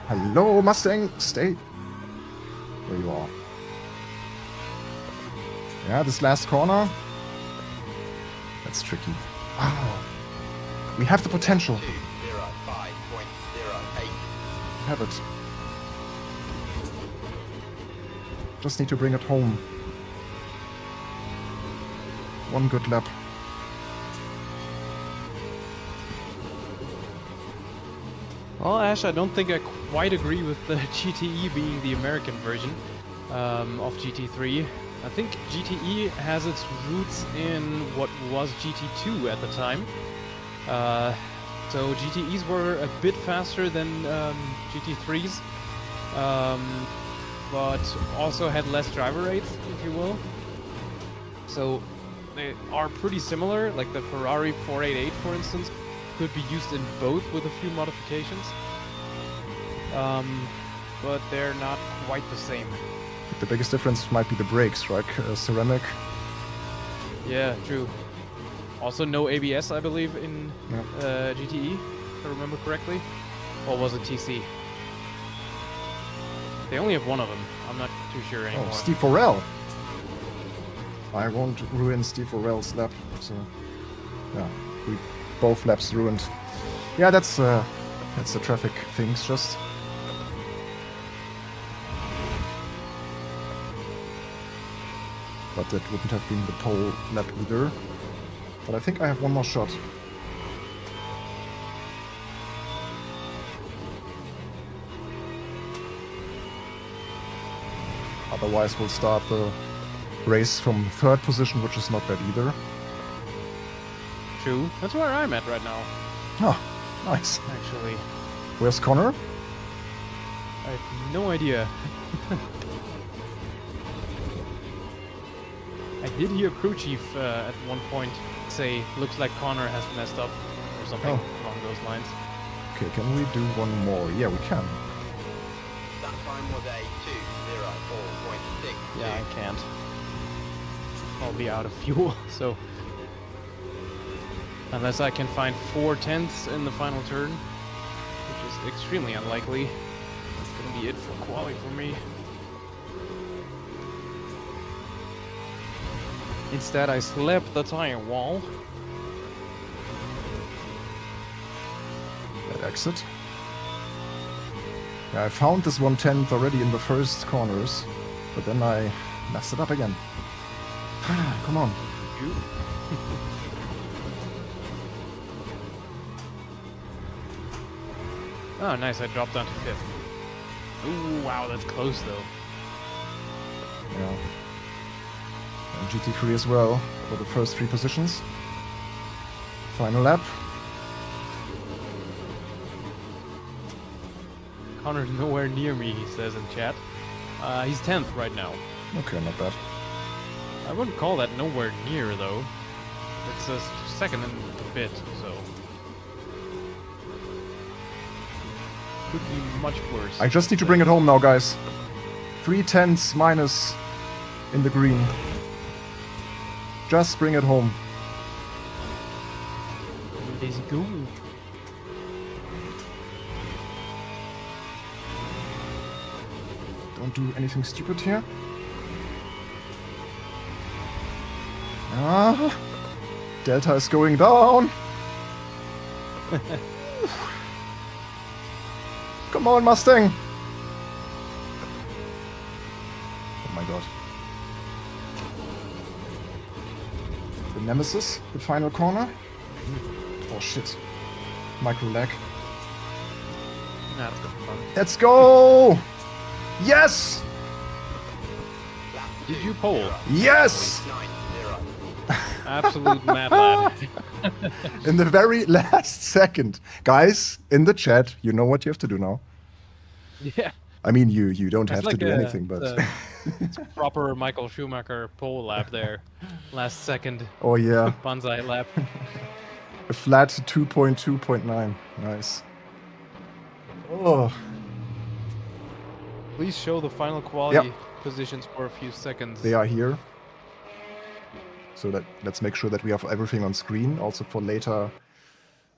Speaker 1: Hello, Mustang. Stay where you are. Yeah, this last corner. That's tricky. Wow. We have the potential.
Speaker 3: 2:05.08.
Speaker 1: We have it. Just need to bring it home. One good lap.
Speaker 2: Well, Ash, I don't think I quite agree with the GTE being the American version of GT3. I think GTE has its roots in what was GT2 at the time. So GTEs were a bit faster than GT3s, but also had less driver rates, if you will. So they are pretty similar, like the Ferrari 488, for instance, could be used in both with a few modifications. But they're not quite the same.
Speaker 1: The biggest difference might be the brakes, right? Ceramic.
Speaker 2: Yeah, true. Also no ABS, I believe, in GTE, if I remember correctly. Or was it TC? They only have one of them. I'm not too sure anymore.
Speaker 1: Oh, Steve Forel. I won't ruin Steve Forel's lap. So, yeah, both laps ruined. Yeah, that's the traffic things just. But that wouldn't have been the pole lap either. But I think I have one more shot. Otherwise, we'll start the race from third position, which is not bad either.
Speaker 2: True. That's where I'm at right now.
Speaker 1: Oh, nice.
Speaker 2: Actually,
Speaker 1: Where's Connor?
Speaker 2: I have no idea. I did hear crew chief at one point say, "Looks like Connor has messed up," or something along those lines.
Speaker 1: Okay, can we do one more? Yeah, we can.
Speaker 3: That time was a 2:04.6.
Speaker 2: Yeah, I can't. I'll be out of fuel, so unless I can find 4/10ths in the final turn, which is extremely unlikely, that's gonna be it for quali for me. Instead, I slapped the tire wall.
Speaker 1: That exit. Yeah, I found this 1/10th already in the first corners, but then I messed it up again. Come on.
Speaker 2: Oh, nice. I dropped down to 5th. Ooh, wow, that's close though.
Speaker 1: Yeah. And GT3 as well for the first 3 positions. Final lap.
Speaker 2: Connor's nowhere near me, he says in chat. He's 10th right now.
Speaker 1: Okay, not bad.
Speaker 2: I wouldn't call that nowhere near though. It's a second and a bit, so could be much worse.
Speaker 1: I just need to bring it home now, guys. 3/10ths minus in the green. Just bring it home.
Speaker 2: Let's go.
Speaker 1: Don't do anything stupid here. Ah, Delta is going down. Come on, Mustang. Oh my god. The Nemesis, the final corner. Oh shit. Micro lag.
Speaker 2: That's good fun.
Speaker 1: Let's go! Yes!
Speaker 2: Did you pole?
Speaker 1: Yes!
Speaker 3: 90.
Speaker 2: Absolute mad lad.
Speaker 1: In the very last second. Guys, in the chat, you know what you have to do now.
Speaker 2: Yeah.
Speaker 1: I mean, you don't
Speaker 2: That's
Speaker 1: have
Speaker 2: like
Speaker 1: to do anything, but...
Speaker 2: it's proper Michael Schumacher pole lap there. Last second
Speaker 1: oh yeah,
Speaker 2: Banzai lap.
Speaker 1: a flat 2.2.9. Nice. Oh,
Speaker 2: Please show the final quality positions for a few seconds.
Speaker 1: they are here. So let's make sure that we have everything on screen, also for later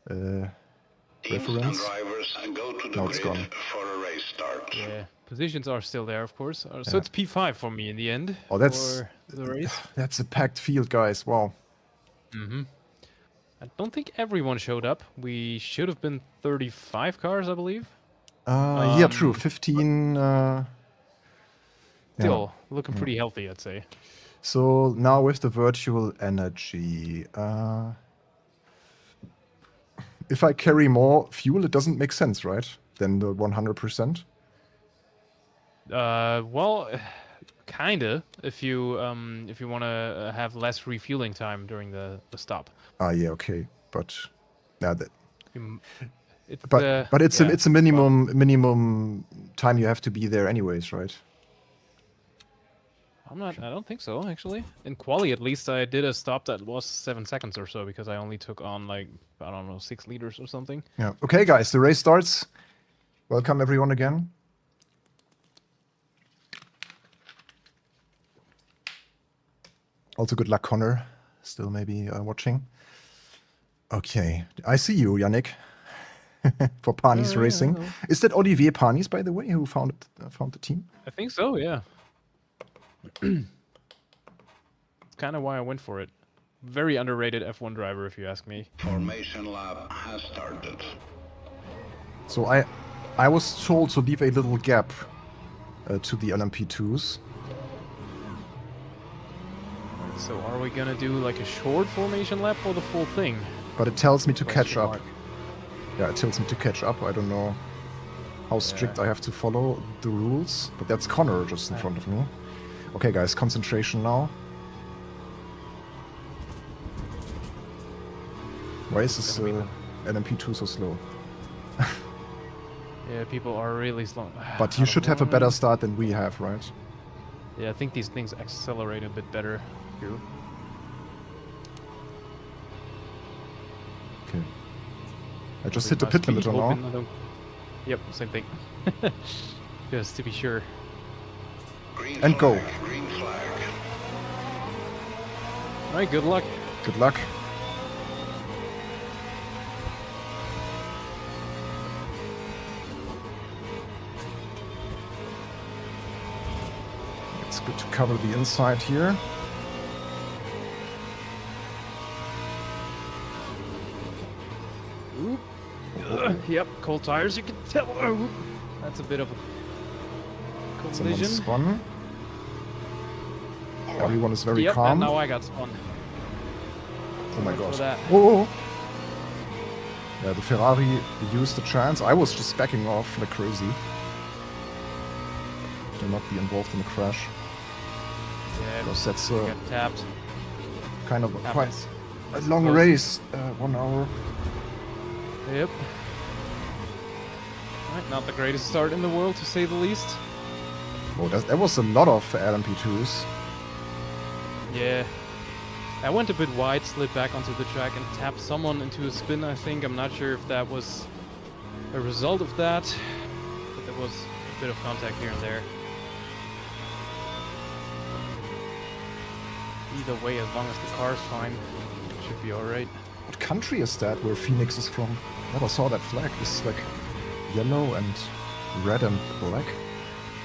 Speaker 4: Teams and
Speaker 1: reference.
Speaker 4: drivers go to the
Speaker 1: Now it's
Speaker 4: grid
Speaker 1: gone.
Speaker 4: for a race start.
Speaker 2: Yeah, positions are still there, of course. So it's P5 for me in the end.
Speaker 1: Oh, that's-
Speaker 2: for the race.
Speaker 1: That's a packed field, guys. Wow.
Speaker 2: Mm-hmm. I don't think everyone showed up. We should have been 35 cars, I believe.
Speaker 1: Yeah, true. 15.
Speaker 2: Still looking pretty healthy, I'd say.
Speaker 1: So now with the virtual energy, if I carry more fuel, it doesn't make sense, right? Than the 100%.
Speaker 2: Well, kinda. If you want to have less refueling time during the stop.
Speaker 1: Ah, yeah, okay, but yeah,
Speaker 2: It's
Speaker 1: but it's
Speaker 2: yeah,
Speaker 1: a minimum time you have to be there, anyways, right?
Speaker 2: I don't think so, actually. In quali, at least, I did a stop that was 7 seconds or so because I only took on like I don't know 6 liters or something.
Speaker 1: Yeah. Okay, guys, the race starts. Welcome everyone again. Also, good luck, Connor. Still maybe watching. Okay, I see you, Yannick. For Panis Racing.
Speaker 2: Yeah.
Speaker 1: Is that Olivier Panis, by the way, who found the team?
Speaker 2: I think so, yeah. It's kind of why I went for it. Very underrated F1 driver, if you ask me.
Speaker 4: Formation lap has started.
Speaker 1: So I was told to leave a little gap to the LMP2s.
Speaker 2: So are we gonna do like a short formation lap or the full thing?
Speaker 1: But it tells me to catch
Speaker 2: Question
Speaker 1: up.
Speaker 2: mark.
Speaker 1: Yeah, it tells me to catch up. I don't know how strict I have to follow the rules. But that's Connor just in front of me. Okay, guys, concentration now. Why is this LMP2 so slow?
Speaker 2: Yeah, people are really slow.
Speaker 1: But you should have a better start than we have, right?
Speaker 2: Yeah, I think these things accelerate a bit better here.
Speaker 1: Okay. I just hit the pit limiter now.
Speaker 2: Yep, same thing. Just to be sure.
Speaker 4: Green
Speaker 1: And go.
Speaker 4: flag, green flag.
Speaker 2: Alright, good luck.
Speaker 1: Good luck. It's good to cover the inside here.
Speaker 2: Oop. Yep, cold tires, you can tell. Oh, that's a bit of a
Speaker 1: Someone
Speaker 2: collision.
Speaker 1: spun. Everyone is very
Speaker 2: Yep,
Speaker 1: calm.
Speaker 2: and now I got spun.
Speaker 1: Oh my
Speaker 2: Sorry for
Speaker 1: god.
Speaker 2: that.
Speaker 1: Oh! Yeah, the Ferrari used the chance. I was just backing off like crazy. To not be involved in a crash.
Speaker 2: Yeah,
Speaker 1: Because that's
Speaker 2: got tapped.
Speaker 1: kind of quite
Speaker 2: Happens.
Speaker 1: a long
Speaker 2: Close.
Speaker 1: race. 1 hour.
Speaker 2: Yep. Alright, not the greatest start in the world, to say the least.
Speaker 1: Oh, that was a lot of LMP2s.
Speaker 2: Yeah. I went a bit wide, slid back onto the track and tapped someone into a spin, I think. I'm not sure if that was a result of that, but there was a bit of contact here and there. Either way, as long as the car's fine, it should be alright.
Speaker 1: What country is that where Phoenix is from? Never saw that flag. It's like yellow and red and black.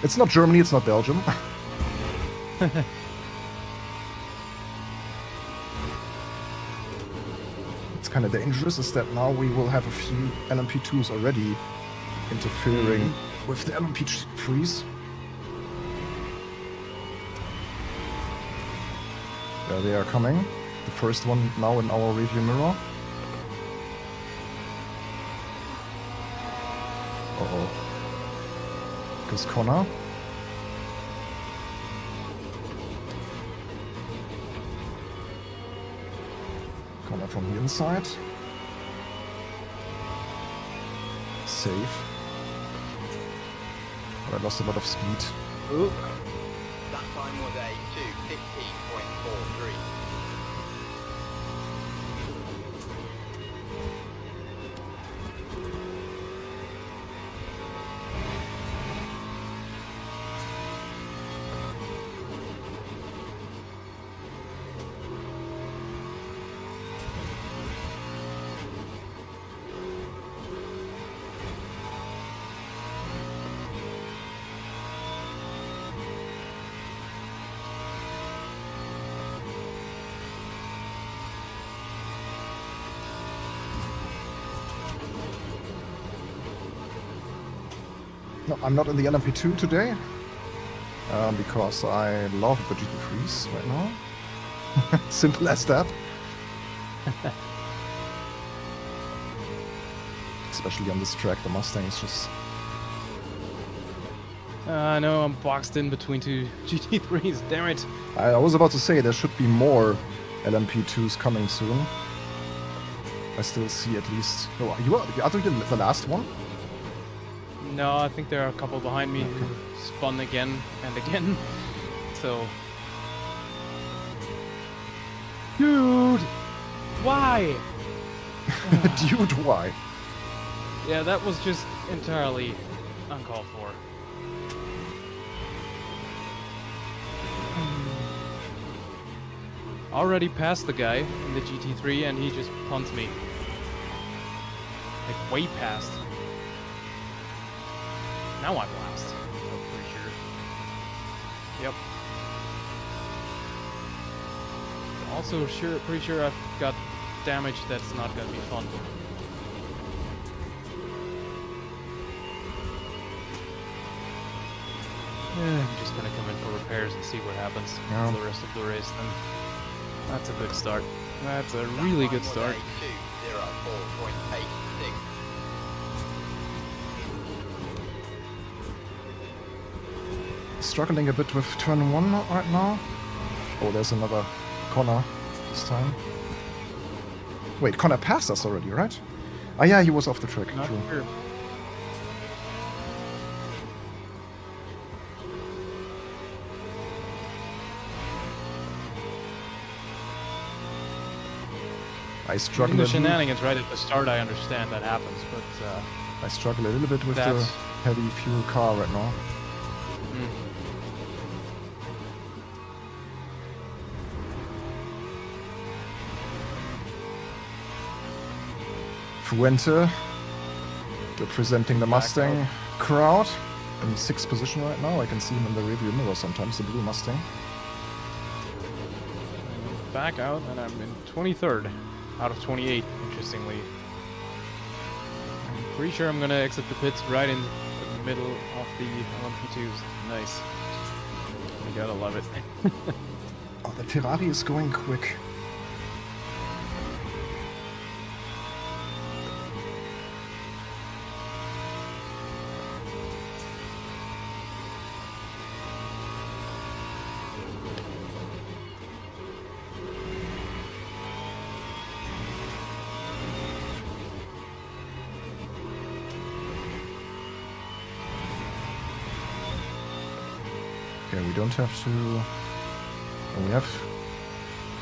Speaker 1: It's not Germany, it's not Belgium. It's kind of dangerous is that now we will have a few LMP2s already interfering with the LMP3s. There they are coming. The first one now in our review mirror. Uh-oh. Because Connor. Connor from the inside. Safe. But I lost a lot of speed.
Speaker 2: Ooh.
Speaker 3: That time was a 2:15.43.
Speaker 1: No, I'm not in the LMP2 today. because I love the GT3s right now. Simple as that. Especially on this track, the Mustang is just...
Speaker 2: I know I'm boxed in between two GT3s, damn it.
Speaker 1: I was about to say there should be more LMP2s coming soon. I still see at least... Oh, are you the last one?
Speaker 2: No, I think there are a couple behind me who spun again and again. So... Dude! Why?
Speaker 1: Dude, why?
Speaker 2: Yeah, that was just entirely uncalled for. Already passed the guy in the GT3 and he just punts me. Like, way past. Now I'm last, I'm pretty sure. Yep. Also pretty sure I've got damage that's not gonna be fun. I'm just gonna come in for repairs and see what happens for the rest of the race then. That's a good start. That's a really good start.
Speaker 3: 204.86.
Speaker 1: Struggling a bit with turn 1 right now. Oh, there's another Connor this time. Wait, Connor passed us already, right? Ah, yeah, he was off the track.
Speaker 2: Not
Speaker 1: True.
Speaker 2: sure.
Speaker 1: I struggle
Speaker 2: In the
Speaker 1: a little.
Speaker 2: shenanigans right at the start, I understand that happens, but
Speaker 1: I struggle a little bit with the
Speaker 2: That's-
Speaker 1: heavy fuel car right now. Fuente representing the Mustang crowd in 6th position right now. I can see him in the rearview mirror sometimes, the blue Mustang.
Speaker 2: back out, and I'm in 23rd out of 28, interestingly. I'm pretty sure I'm gonna exit the pits right in the middle of the LMP2s. Nice. You gotta love it.
Speaker 1: Oh, the Ferrari is going quick. Okay, we don't have to... well, we have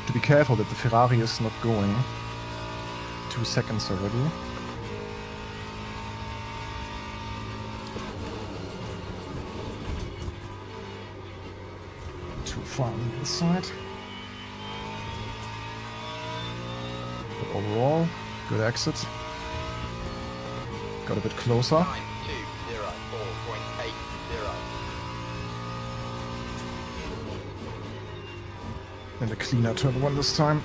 Speaker 1: to be careful that the Ferrari is not going. 2 seconds already. Too far on the inside. But overall, good exit. Got a bit closer.
Speaker 3: 9.204.80.
Speaker 1: And a cleaner turn 1 this time.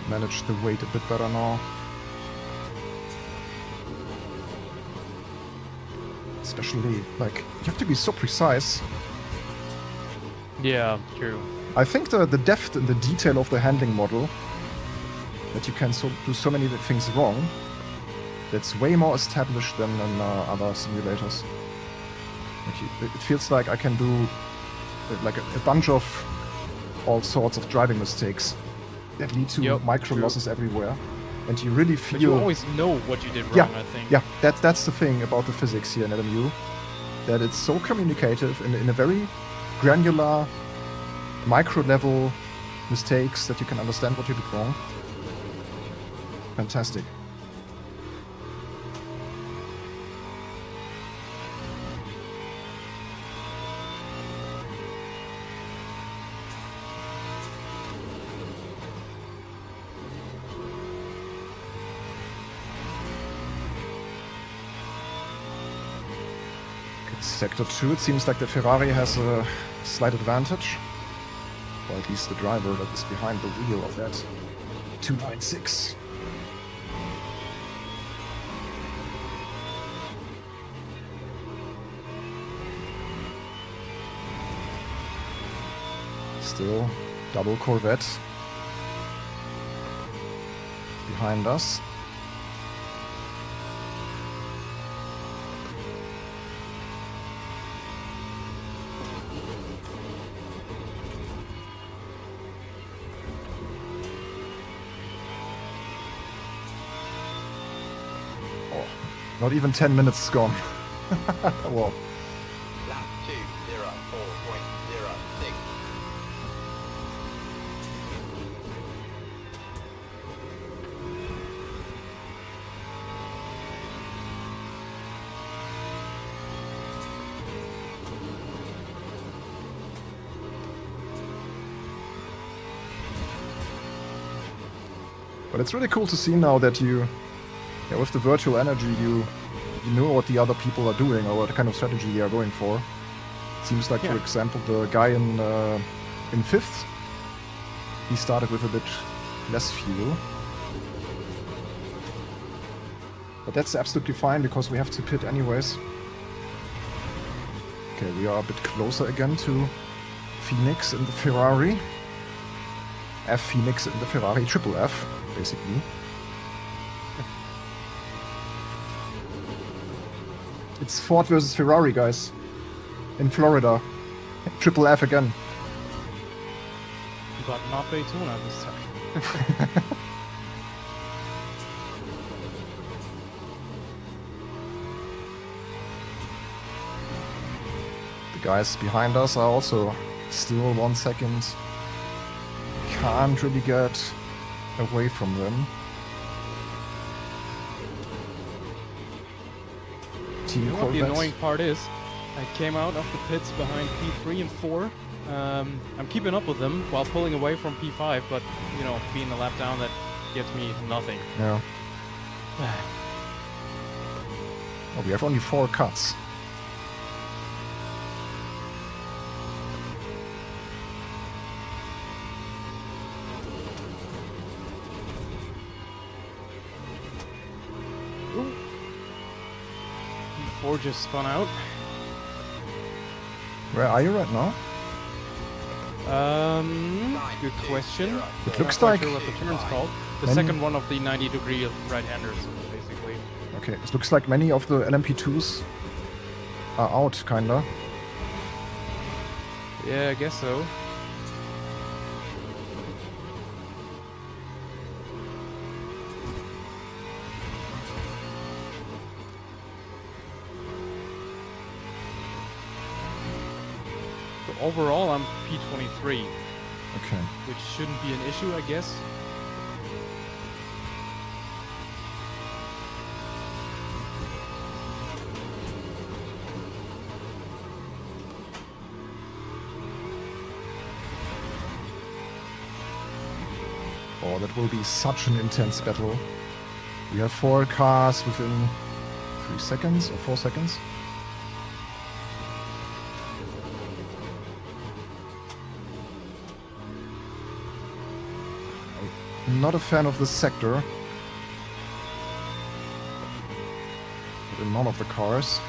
Speaker 1: Managed the weight a bit better now. Especially, like, you have to be so precise.
Speaker 2: Yeah, true.
Speaker 1: I think the depth and the detail of the handling model, that you can do so many things wrong, that's way more established than in other simulators. Like, it feels like I can do like a bunch of all sorts of driving mistakes that lead to micro
Speaker 2: true.
Speaker 1: losses everywhere, and you really feel.
Speaker 2: But you always know what you did wrong,
Speaker 1: Yeah,
Speaker 2: I think.
Speaker 1: yeah, that's the thing about the physics here in LMU, that it's so communicative in a very granular, micro level mistakes that you can understand what you did wrong. Fantastic. Sector 2, it seems like the Ferrari has a slight advantage. Or at least the driver that is behind the wheel of that 296. Still double Corvette behind us. Oh, not even 10 minutes gone. Wow.
Speaker 3: Lap 2:04.06.
Speaker 1: But it's really cool to see now that you, yeah, with the virtual energy, you know what the other people are doing or what kind of strategy they are going for. It seems like, for example, the guy in fifth, he started with a bit less fuel. But that's absolutely fine because we have to pit anyways. Okay, we are a bit closer again to Phoenix in the Ferrari. F Phoenix in the Ferrari, triple F, basically. It's Ford versus Ferrari, guys. In Florida. Triple F again.
Speaker 2: But not Daytona this time.
Speaker 1: The guys behind us are also still 1 second. Can't really get away from them. Team
Speaker 2: You know what the
Speaker 1: Corvette.
Speaker 2: annoying part is? I came out of the pits behind P3 and 4. I'm keeping up with them while pulling away from P5, but, you know, being a lap down, that gets me nothing.
Speaker 1: Yeah. Oh, we have only 4 cuts.
Speaker 2: P4 just spun out.
Speaker 1: Where are you right now?
Speaker 2: Good question.
Speaker 1: It looks
Speaker 2: Not
Speaker 1: like...
Speaker 2: quite sure what the turn's called. The
Speaker 1: Many-
Speaker 2: second one of the 90-degree right-handers, basically.
Speaker 1: Okay, it looks like many of the LMP2s are out, kinda.
Speaker 2: Yeah, I guess so. So overall, I'm P23,
Speaker 1: Okay.
Speaker 2: which shouldn't be an issue, I guess.
Speaker 1: Oh, that will be such an intense battle. We have 4 cars within 3 seconds or 4 seconds. I'm not a fan of this sector. But in none of the cars.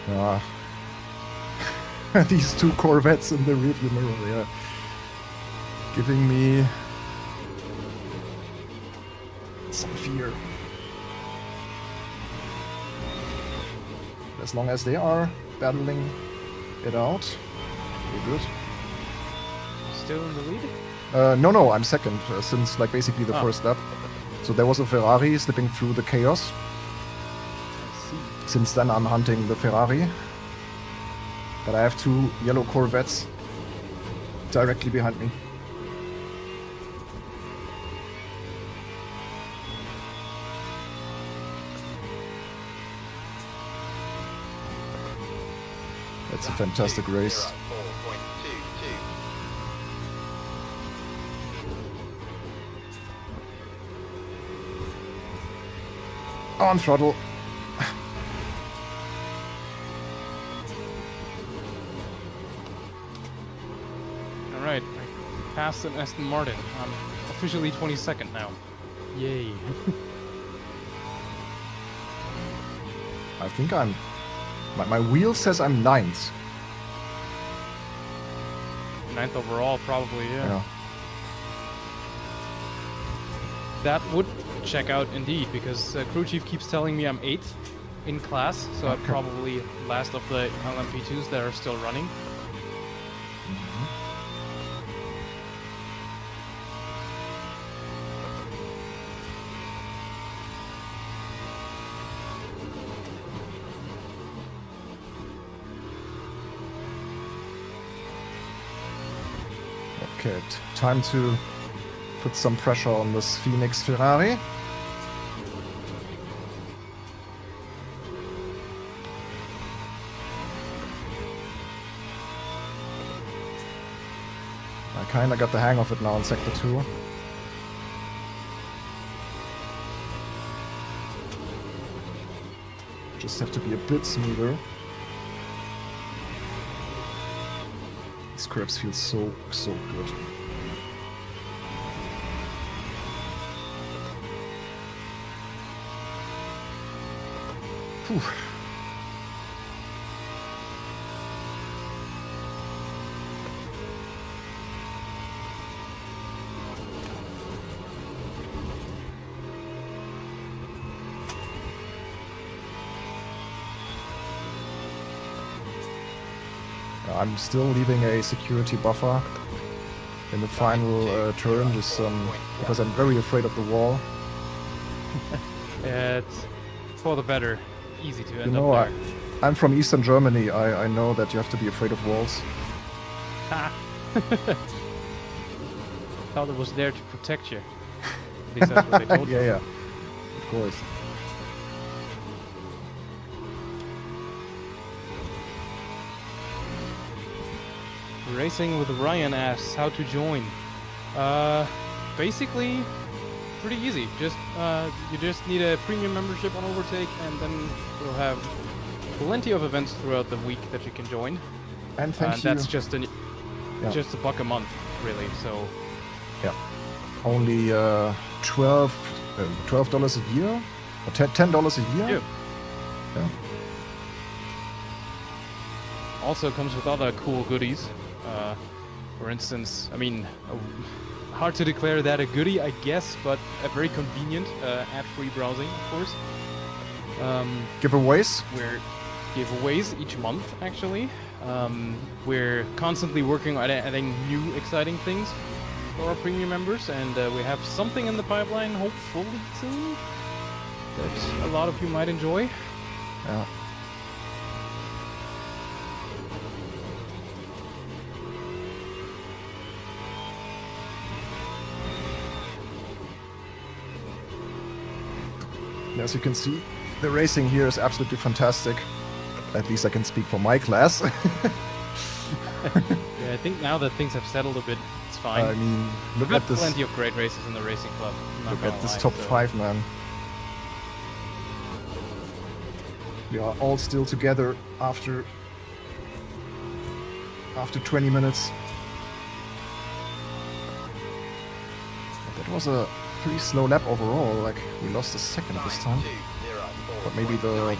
Speaker 1: Ah. These 2 Corvettes in the rearview mirror, yeah. Giving me some fear. As long as they are battling it out, we're good.
Speaker 2: Still in the lead?
Speaker 1: No, I'm second, since like basically the
Speaker 2: Ah.
Speaker 1: first lap. So there was a Ferrari slipping through the chaos.
Speaker 2: I see.
Speaker 1: Since then I'm hunting the Ferrari. But I have 2 yellow Corvettes directly behind me. That's a fantastic race.
Speaker 3: 4.22.
Speaker 1: On throttle.
Speaker 2: Alright, I passed an Aston Martin. I'm officially 22nd now. Yay.
Speaker 1: I think I'm... My wheel says I'm 9th.
Speaker 2: 9th overall, probably, yeah.
Speaker 1: Yeah.
Speaker 2: That would check out indeed, because crew chief keeps telling me I'm 8th in class, so I'm
Speaker 1: Okay.
Speaker 2: probably last of the LMP2s that are still running.
Speaker 1: Okay, time to put some pressure on this Phoenix Ferrari. I kinda got the hang of it now in Sector 2. Just have to be a bit smoother. These curves feel so good. Whew. I'm still leaving a security buffer in the final turn, just because I'm very afraid of the wall.
Speaker 2: It's for the better. Easy to end
Speaker 1: You know,
Speaker 2: up
Speaker 1: I'm from Eastern Germany. I know that you have to be afraid of walls.
Speaker 2: there. Thought it was there to protect you. At least that's what they told you.
Speaker 1: Yeah, of course.
Speaker 2: Racing with Ryan asks how to join. Basically, pretty easy. You just need a premium membership on Overtake, and then we'll have plenty of events throughout the week that you can join.
Speaker 1: And thank
Speaker 2: And
Speaker 1: you.
Speaker 2: that's just just $1 a month, really. So
Speaker 1: Yeah. Only $12 a year? Or $10 a year? Yeah.
Speaker 2: also comes with other cool goodies. For instance, I mean, hard to declare that a goodie, I guess, but a very convenient ad-free browsing, of course.
Speaker 1: Giveaways?
Speaker 2: We're giveaways each month, actually. We're constantly working on adding new, exciting things for our premium members, and we have something in the pipeline, hopefully soon, that a lot of you might enjoy.
Speaker 1: Yeah. As you can see, the racing here is absolutely fantastic. At least I can speak for my class.
Speaker 2: Yeah, I think now that things have settled a bit, it's fine.
Speaker 1: I mean, look
Speaker 2: We've
Speaker 1: at
Speaker 2: got
Speaker 1: this.
Speaker 2: plenty of great races in the racing club. I'm not
Speaker 1: Look
Speaker 2: gonna
Speaker 1: at this
Speaker 2: lie,
Speaker 1: top
Speaker 2: so-
Speaker 1: 5, man. We are all still together after 20 minutes. That was a pretty slow lap overall. Like, we lost a second this time. But maybe the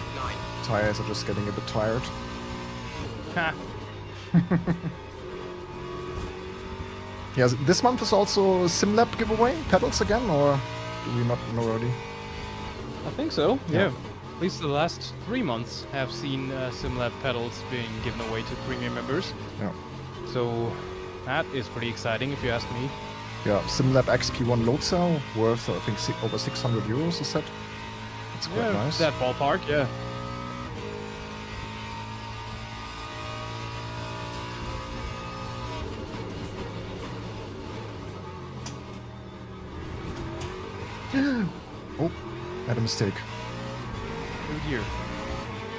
Speaker 1: tires are just getting a bit tired.
Speaker 2: Ha!
Speaker 1: Yeah, this month is also SimLab giveaway pedals again, or do we not know already?
Speaker 2: I think so,
Speaker 1: Yeah.
Speaker 2: yeah. At least the last 3 months have seen SimLab pedals being given away to premium members.
Speaker 1: Yeah.
Speaker 2: So that is pretty exciting if you ask me.
Speaker 1: Yeah, SimLab XP1 load cell worth I think over 600 euros. Is that? That's quite
Speaker 2: Yeah,
Speaker 1: nice.
Speaker 2: that ballpark, yeah.
Speaker 1: Oh, had a mistake.
Speaker 2: Oh dear.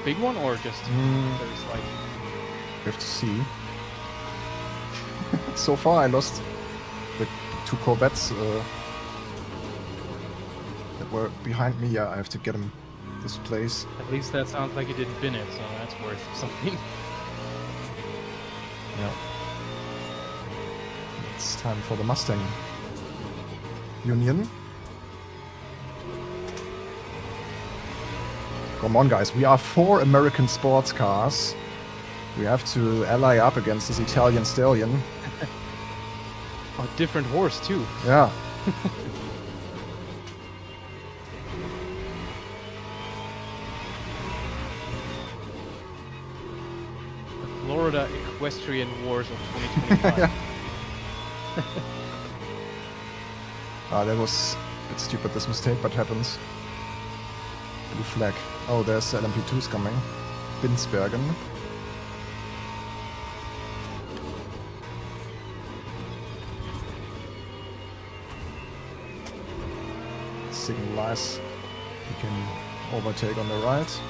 Speaker 2: Big one or just very slight?
Speaker 1: We have to see. So far, I lost the 2 Corvettes that were behind me. Yeah, I have to get them this place.
Speaker 2: At least that sounds like you didn't bin it, so that's worth something.
Speaker 1: Yeah. It's time for the Mustang Union. Come on, guys. We are 4 American sports cars. We have to ally up against this Italian stallion.
Speaker 2: Oh, different horse too.
Speaker 1: Yeah.
Speaker 2: The Florida Equestrian Wars of 2025.
Speaker 1: That was a bit stupid, this mistake, but happens. Blue flag. Oh, there's LMP2's coming. Binsbergen. Signalize. We can overtake on the right.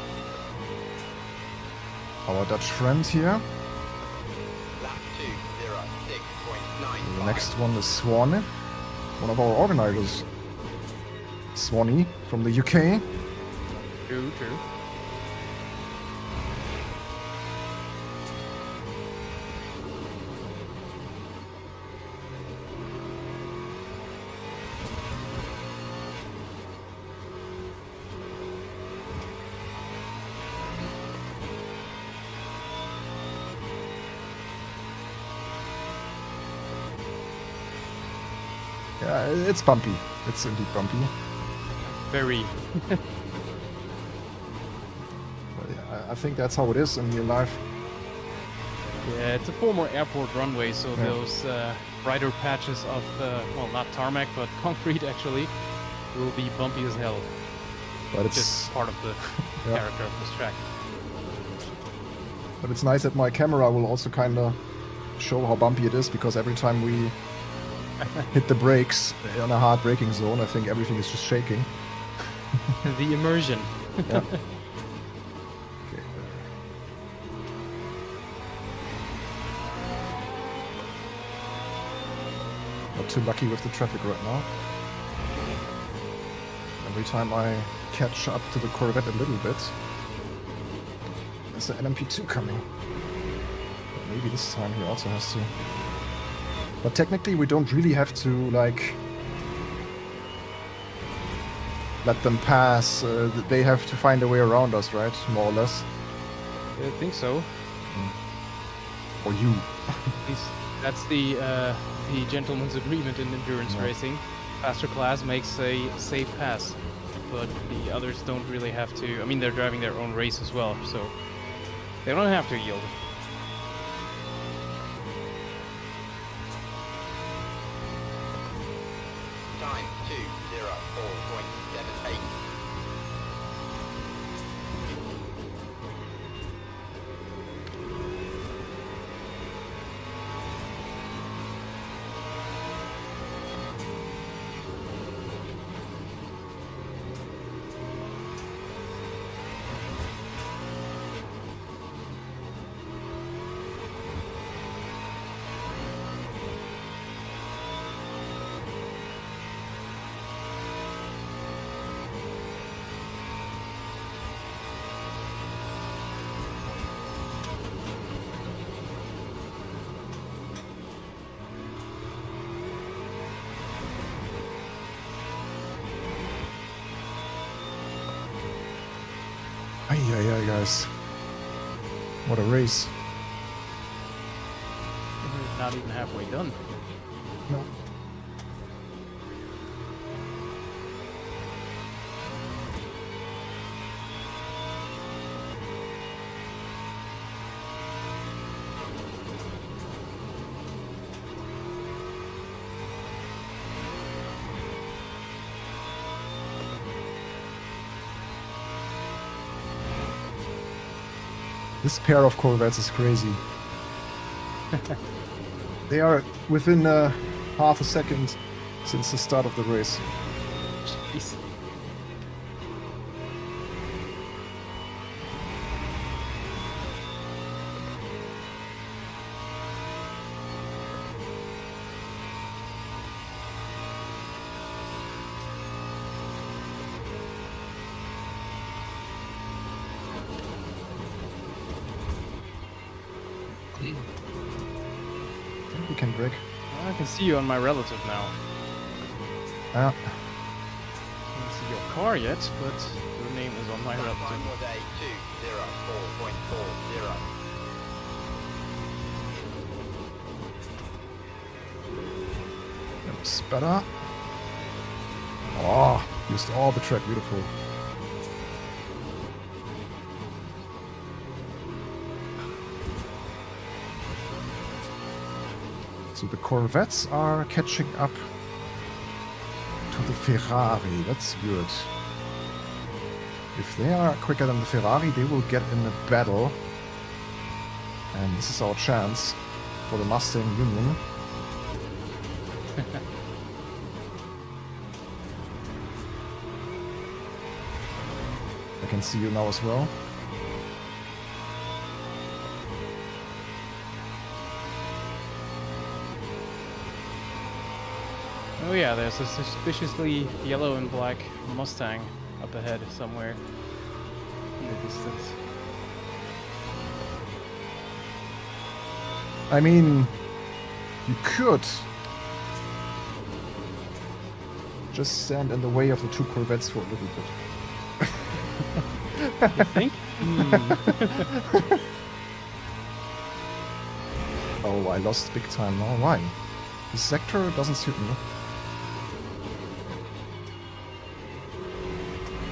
Speaker 1: Our Dutch friend here.
Speaker 3: Lap 2:06.95.
Speaker 1: The next one is Swan. One of our organizers. Swanee from the UK.
Speaker 2: True, true.
Speaker 1: Yeah, it's bumpy. It's indeed bumpy.
Speaker 2: Very.
Speaker 1: But yeah, I think that's how it is in real life.
Speaker 2: Yeah, it's a former airport runway, so
Speaker 1: Yeah.
Speaker 2: those brighter patches of, well, not tarmac, but concrete actually, will be bumpy as hell.
Speaker 1: But
Speaker 2: Just
Speaker 1: it's
Speaker 2: part of the
Speaker 1: Yeah.
Speaker 2: character of this track.
Speaker 1: but it's nice that my camera will also kind of show how bumpy it is, because every time we hit the brakes on a hard braking zone, I think everything is just shaking.
Speaker 2: The immersion.
Speaker 1: Yeah. Okay. Not too lucky with the traffic right now. Every time I catch up to the Corvette a little bit, there's the LMP2 coming. But maybe this time he also has to. But technically we don't really have to, like, let them pass. They have to find a way around us, right? More or less.
Speaker 2: I think so.
Speaker 1: Or you.
Speaker 2: That's the gentleman's agreement in endurance
Speaker 1: Yeah.
Speaker 2: racing. Faster class makes a safe pass, but the others don't really have to. I mean, they're driving their own race as well, so they don't have to yield.
Speaker 3: Time 2:04.78.
Speaker 1: Ay, guys. What a race.
Speaker 2: We're not even halfway done.
Speaker 1: No. This pair of Corvettes is crazy. They are within half a second since the start of the race.
Speaker 2: Jeez.
Speaker 1: I think we can break.
Speaker 2: I can see you on my relative now.
Speaker 1: Yeah.
Speaker 2: Can't see your car yet, but your name is on my
Speaker 3: Lap
Speaker 2: rep
Speaker 3: time
Speaker 2: too.
Speaker 3: was a 2:04.40.
Speaker 1: That was better. Oh, used all the track. Beautiful. So the Corvettes are catching up to the Ferrari. That's good. If they are quicker than the Ferrari, they will get in a battle. And this is our chance for the Mustang Union. I can see you now as well.
Speaker 2: Oh yeah, there's a suspiciously yellow and black Mustang up ahead somewhere in the distance.
Speaker 1: I mean, you could just stand in the way of the two Corvettes for a little bit.
Speaker 2: You think?
Speaker 1: Oh, I lost big time now. Why? This sector doesn't suit me.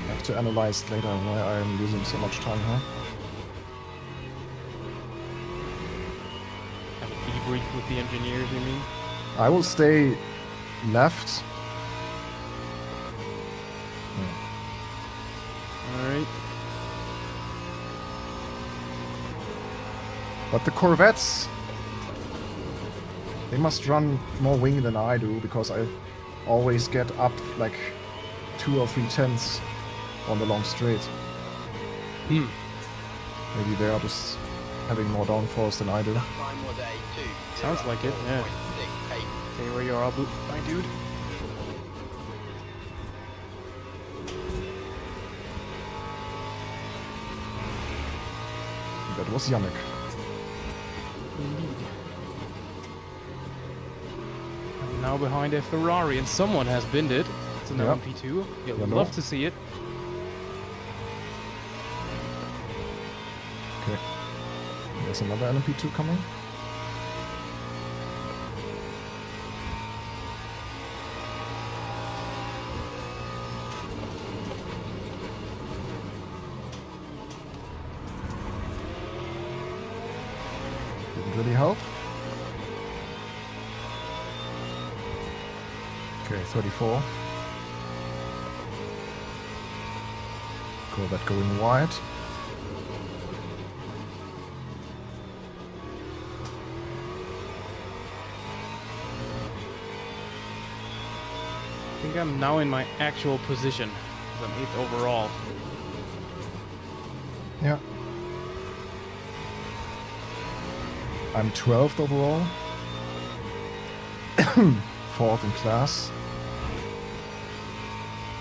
Speaker 1: I have to analyze later why I'm losing so much time here.
Speaker 2: Have a debrief with the engineers, you mean?
Speaker 1: I will stay left.
Speaker 2: Alright.
Speaker 1: But the Corvettes, they must run more wing than I do, because I always get up like 2 or 3 tenths on the long straight. Maybe they are just having more downforce than I do.
Speaker 3: Lap time was a 2:04.68.
Speaker 2: Sounds like it, yeah. Stay where you are, my dude.
Speaker 1: That was Yannick.
Speaker 2: Indeed. I'm now behind a Ferrari, and someone has binned it. It's an
Speaker 1: Yep.
Speaker 2: LMP2. You'll
Speaker 1: Yellow.
Speaker 2: love to see it.
Speaker 1: Okay. There's another LMP2 coming. Didn't really help. Okay, 34. Corvette going wide.
Speaker 2: I think I'm now in my actual position. 'Cause I'm 8th overall.
Speaker 1: Yeah. I'm 12th overall. 4th in class.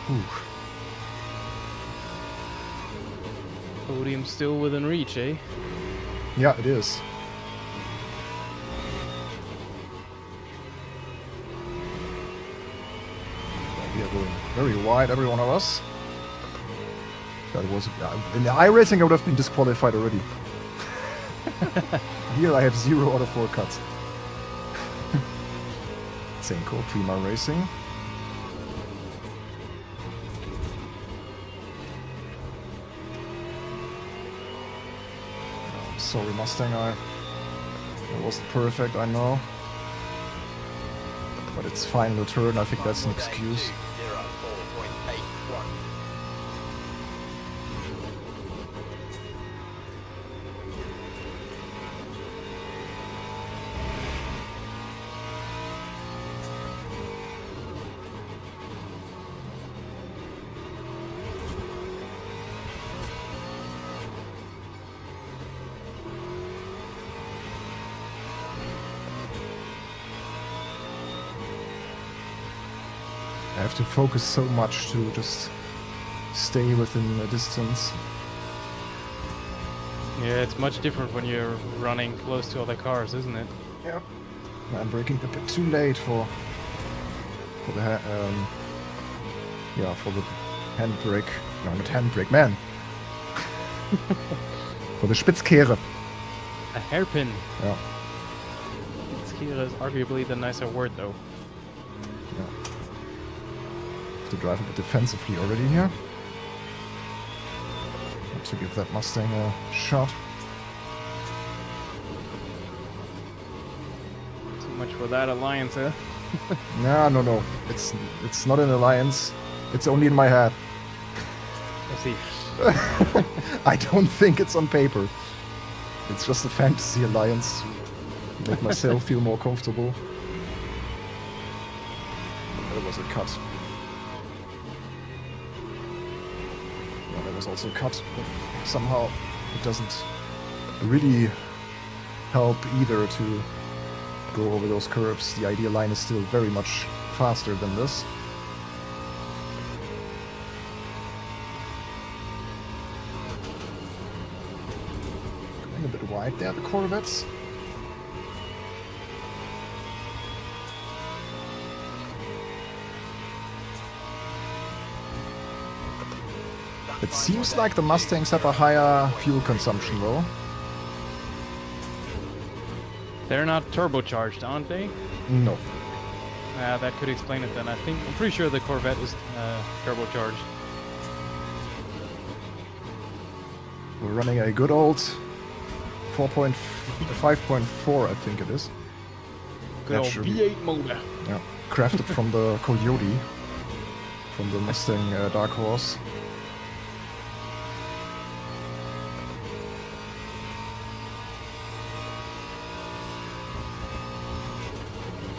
Speaker 1: Whew.
Speaker 2: Podium still within reach, eh?
Speaker 1: Yeah, it is. We are going very wide, every one of us. That was in the iRacing I would have been disqualified already. Here I have 0 out of 4 cuts. Senko Prima Racing. Sorry, Mustang, it wasn't perfect, I know. But it's final turn, I think that's an excuse.
Speaker 3: 2:04.81.
Speaker 1: I have to focus so much to just stay within a distance.
Speaker 2: Yeah, it's much different when you're running close to other cars, isn't it?
Speaker 1: Yep. I'm braking a bit too late for the for the handbrake. No, not handbrake, man. For the Spitzkehre.
Speaker 2: A hairpin.
Speaker 1: Yeah.
Speaker 2: Spitzkehre is arguably the nicer word, though.
Speaker 1: Yeah. Have to drive a bit defensively already here. Have to give that Mustang a shot.
Speaker 2: Too much for that alliance, huh?
Speaker 1: No. It's not an alliance. It's only in my head.
Speaker 2: Let's see.
Speaker 1: I don't think it's on paper. It's just a fantasy alliance to make myself feel more comfortable. That was a cut. Yeah, that was also a cut. But somehow it doesn't really help either to go over those curves. The ideal line is still very much faster than this. Going a bit wide there, the Corvettes. It seems like the Mustangs have a higher fuel consumption though.
Speaker 2: They're not turbocharged, aren't they?
Speaker 1: No.
Speaker 2: That could explain it then. I'm pretty sure the Corvette is turbocharged.
Speaker 1: We're running a good old 5.4, I think it is.
Speaker 2: Good old
Speaker 1: Naturally.
Speaker 2: V8 motor.
Speaker 1: Yeah, crafted from the Coyote, from the Mustang Dark Horse.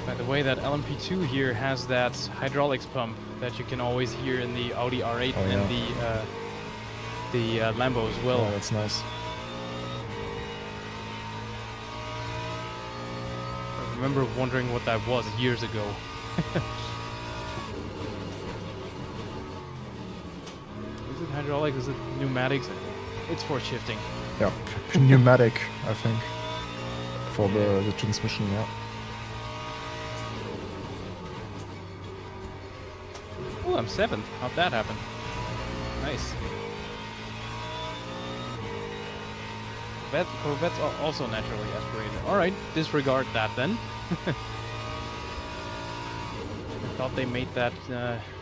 Speaker 2: By the way, that LMP2 here has that hydraulics pump that you can always hear in the Audi R8
Speaker 1: Oh,
Speaker 2: and the Lambo as well.
Speaker 1: Oh, that's nice.
Speaker 2: I remember wondering what that was years ago. Is it hydraulics? Is it pneumatics? It's for shifting.
Speaker 1: Yeah, pneumatic, I think, for the transmission, yeah.
Speaker 2: Oh, I'm 7th. How'd that happen? Nice. Corvettes are also naturally aspirated. Alright, disregard that then. I thought they made that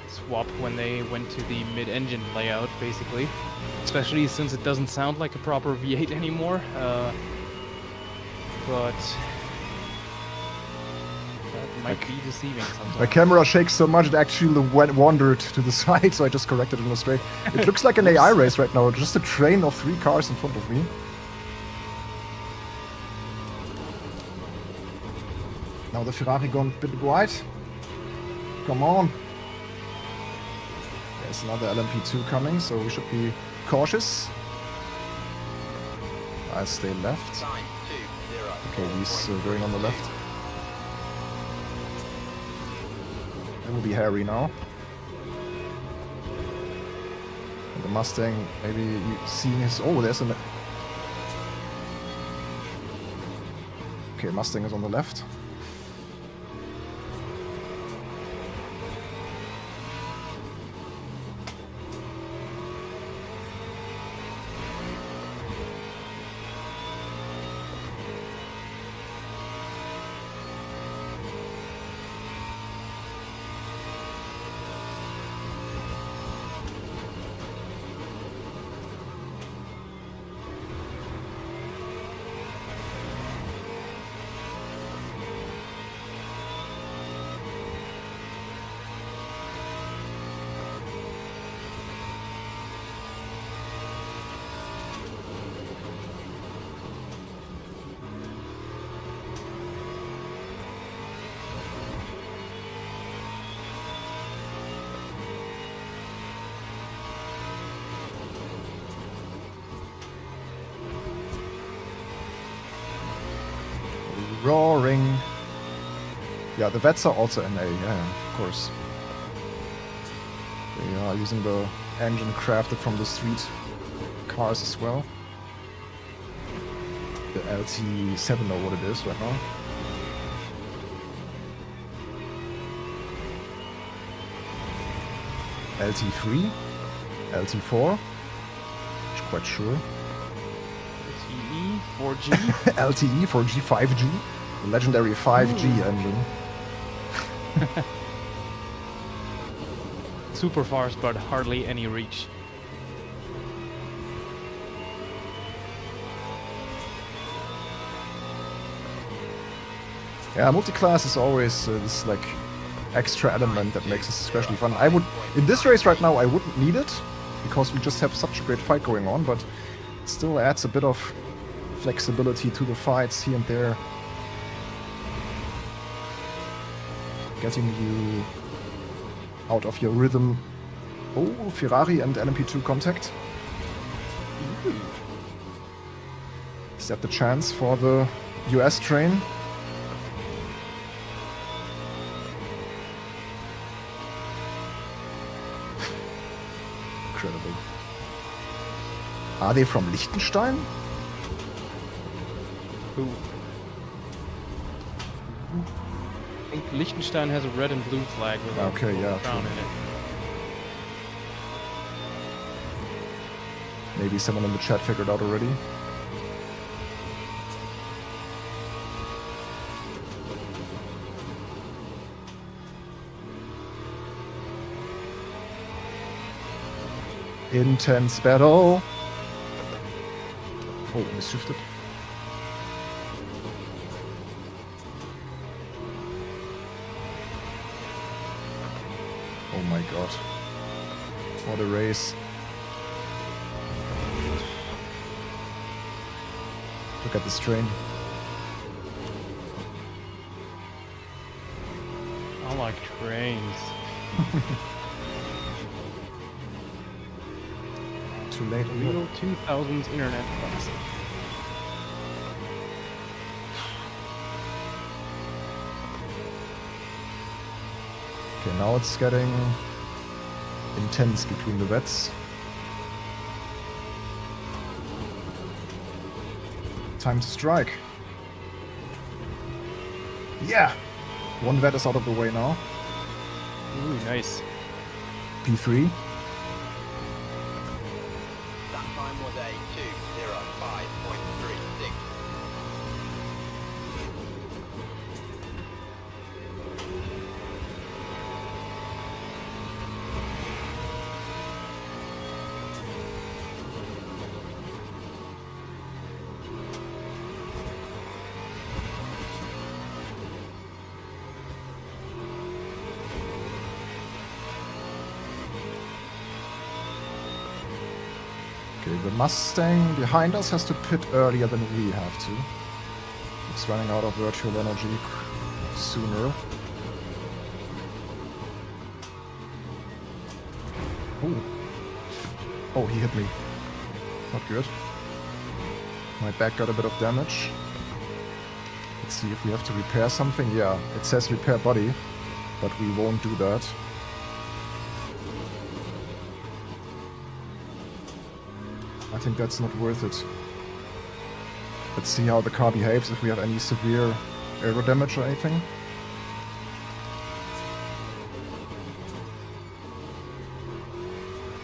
Speaker 2: swap when they went to the mid-engine layout, basically. Especially since it doesn't sound like a proper V8 anymore. But that might be deceiving sometimes.
Speaker 1: My camera shakes so much it actually wandered to the side, so I just corrected it in a straight. It looks like an AI race right now, just a train of 3 cars in front of me. Now the Ferrari gone a bit wide. Come on. There's another LMP2 coming, so we should be cautious. I stay left.
Speaker 3: Sign 20.
Speaker 1: Okay, he's going on the left. It will be hairy now. And the Mustang, maybe you seeing his... Oh, there's an... Okay, Mustang is on the left. Roaring. Yeah, the Vets are also NA, yeah, of course. They are using the engine crafted from the street cars as well. The LT7 or what it is right now. LT3? LT4. Quite sure.
Speaker 2: LTE 4G.
Speaker 1: LTE 4G 5G. The legendary 5G engine.
Speaker 2: Super fast, but hardly any reach.
Speaker 1: Yeah, multiclass is always this like extra element that makes it especially fun. I would, in this race right now, I wouldn't need it because we just have such a great fight going on, but it still adds a bit of flexibility to the fights here and there. Getting you out of your rhythm. Oh, Ferrari and LMP2 contact. Is that the chance for the US train? Incredible. Are they from Liechtenstein?
Speaker 2: Who? I think Liechtenstein has a red and blue flag with a
Speaker 1: Okay, yeah,
Speaker 2: crown
Speaker 1: true.
Speaker 2: in it.
Speaker 1: Maybe someone in the chat figured out already. Intense battle. Oh, misshifted. Oh my god. What a race. Look at this train.
Speaker 2: I like trains.
Speaker 1: Too late.
Speaker 2: Real 2000s internet classic.
Speaker 1: Okay, now it's getting intense between the vets. Time to strike. Yeah! One vet is out of the way now.
Speaker 2: Ooh, nice.
Speaker 1: P3.
Speaker 3: That time was a 2:05.36.
Speaker 1: Okay, the Mustang behind us has to pit earlier than we have to. It's running out of virtual energy sooner. Ooh. Oh, he hit me. Not good. My back got a bit of damage. Let's see if we have to repair something. Yeah, it says repair body, but we won't do that. I think that's not worth it. Let's see how the car behaves, if we have any severe aero damage or anything.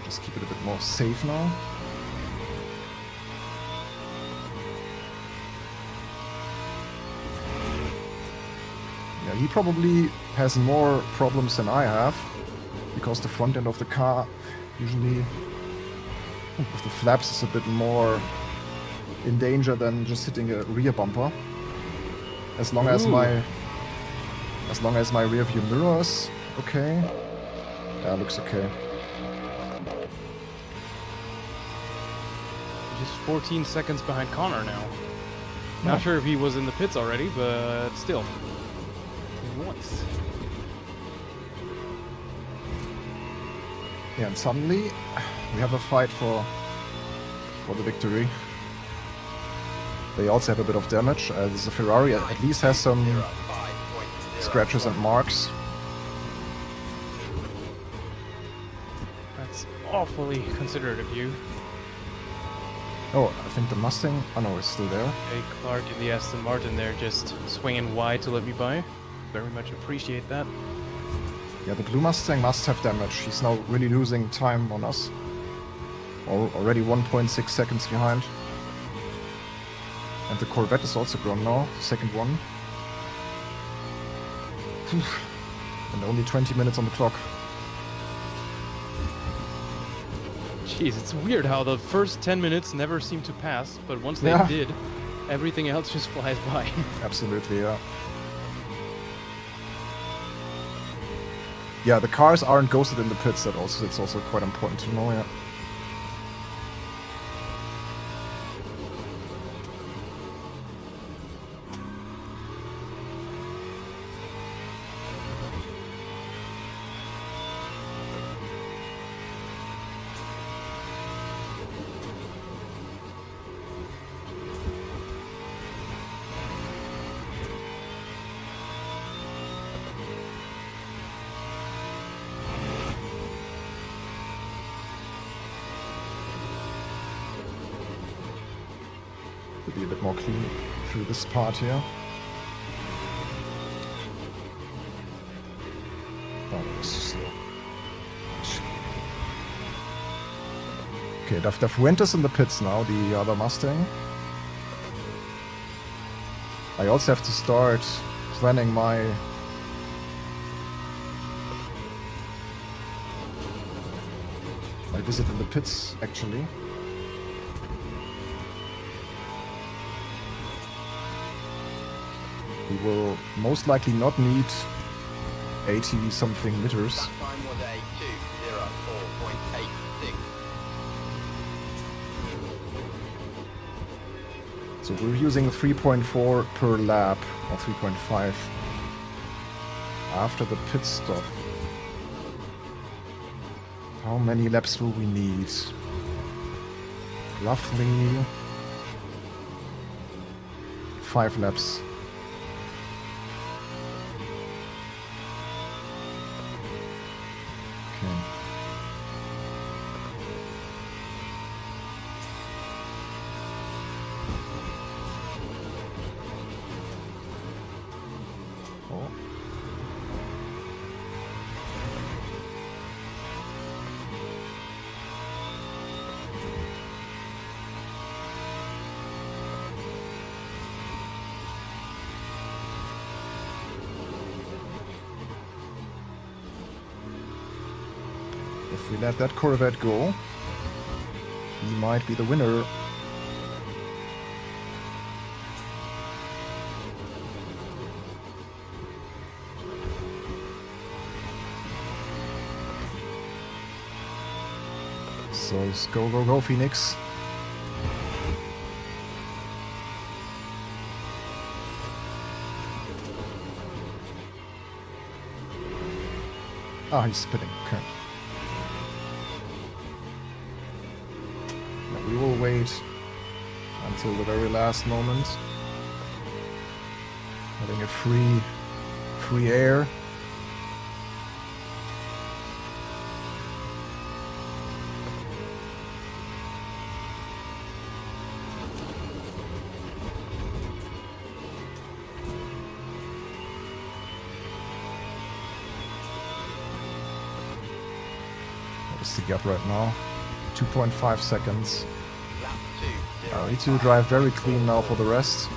Speaker 1: Just keep it a bit more safe now. Yeah, he probably has more problems than I have, because the front end of the car usually with the flaps is a bit more in danger than just hitting a rear bumper. As long as my rear view mirror is okay. Yeah, looks okay.
Speaker 2: Just 14 seconds behind Connor now.
Speaker 1: No.
Speaker 2: Not sure if he was in the pits already, but still. Once.
Speaker 1: Yeah, and suddenly we have a fight for the victory. They also have a bit of damage. The Ferrari at least has some
Speaker 3: 05.0.
Speaker 1: scratches and marks.
Speaker 2: That's awfully considerate of you.
Speaker 1: Oh, I think the Mustang... Oh no, it's still there.
Speaker 2: Hey, Clark in the Aston Martin there just swinging wide to let me by. Very much appreciate that.
Speaker 1: Yeah, the blue Mustang must have damage. He's now really losing time on us. Already 1.6 seconds behind. And the Corvette is also gone now, the second one. Phew. And only 20 minutes on the clock.
Speaker 2: Jeez, it's weird how the first 10 minutes never seem to pass, but once they
Speaker 1: Yeah.
Speaker 2: did, everything else just flies by.
Speaker 1: Absolutely, yeah. Yeah, the cars aren't ghosted in the pits. It's also quite important to know, yeah. To be a bit more clean through this part here. Oh, this is slow. Okay, the Fuentes in the pits now, the other Mustang. I also have to start planning my visit in the pits, actually. We will most likely not need 80 something liters.
Speaker 3: That time was a 2:04.86.
Speaker 1: So we're using 3.4 per lap, or 3.5 after the pit stop. How many laps will we need? Roughly 5 laps. Okay. Oh. If we let that Corvette go, he might be the winner. So let's go, go, go, Phoenix. Ah, he's spinning. Okay. Now we will wait until the very last moment. Having a free air. What is the gap right now? 2.5 seconds.
Speaker 3: Lap
Speaker 1: I need to drive very clean now for the rest.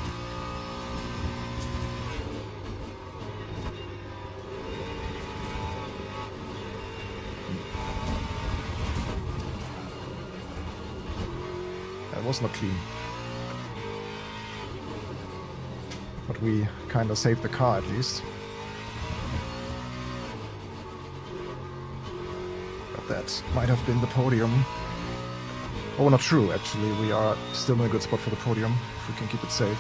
Speaker 1: That was not clean. But we kind of saved the car at least. But that might have been the podium. Oh, not true, actually. We are still in a good spot for the podium, if we can keep it safe.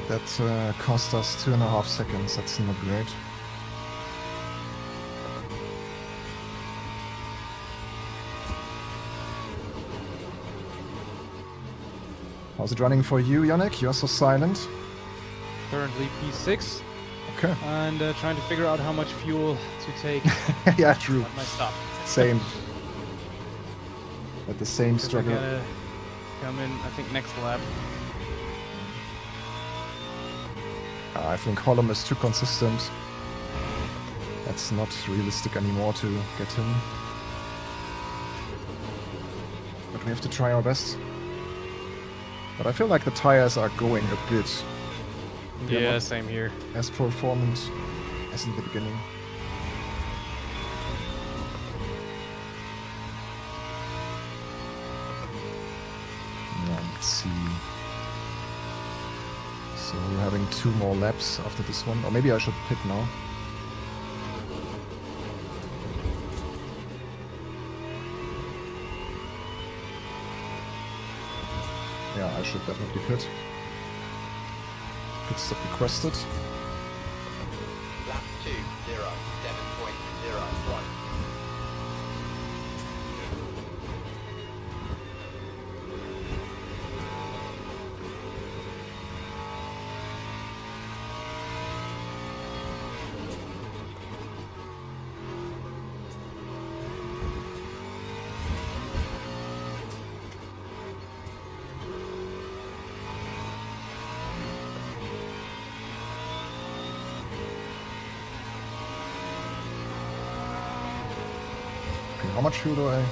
Speaker 1: But that cost us 2.5 seconds. That's not great. How's it running for you, Yannick? You're so silent.
Speaker 2: Currently P6,
Speaker 1: Okay.
Speaker 2: and trying to figure out how much fuel to take
Speaker 1: Yeah, true.
Speaker 2: at my stop.
Speaker 1: Same. At the same
Speaker 2: We
Speaker 1: struggle.
Speaker 2: gotta come in, I think, next lap.
Speaker 1: I think Holm is too consistent. That's not realistic anymore to get him. But we have to try our best. But I feel like the tires are going a bit
Speaker 2: Yeah,
Speaker 1: not-
Speaker 2: same here.
Speaker 1: as performant as in the beginning. Yeah, let's see. So we're having 2 more laps after this one. Or maybe I should pit now. Yeah, I should definitely pit. Pit stop requested.
Speaker 3: Lap 2, 0, 7.01.
Speaker 1: Okay, how much fuel do I...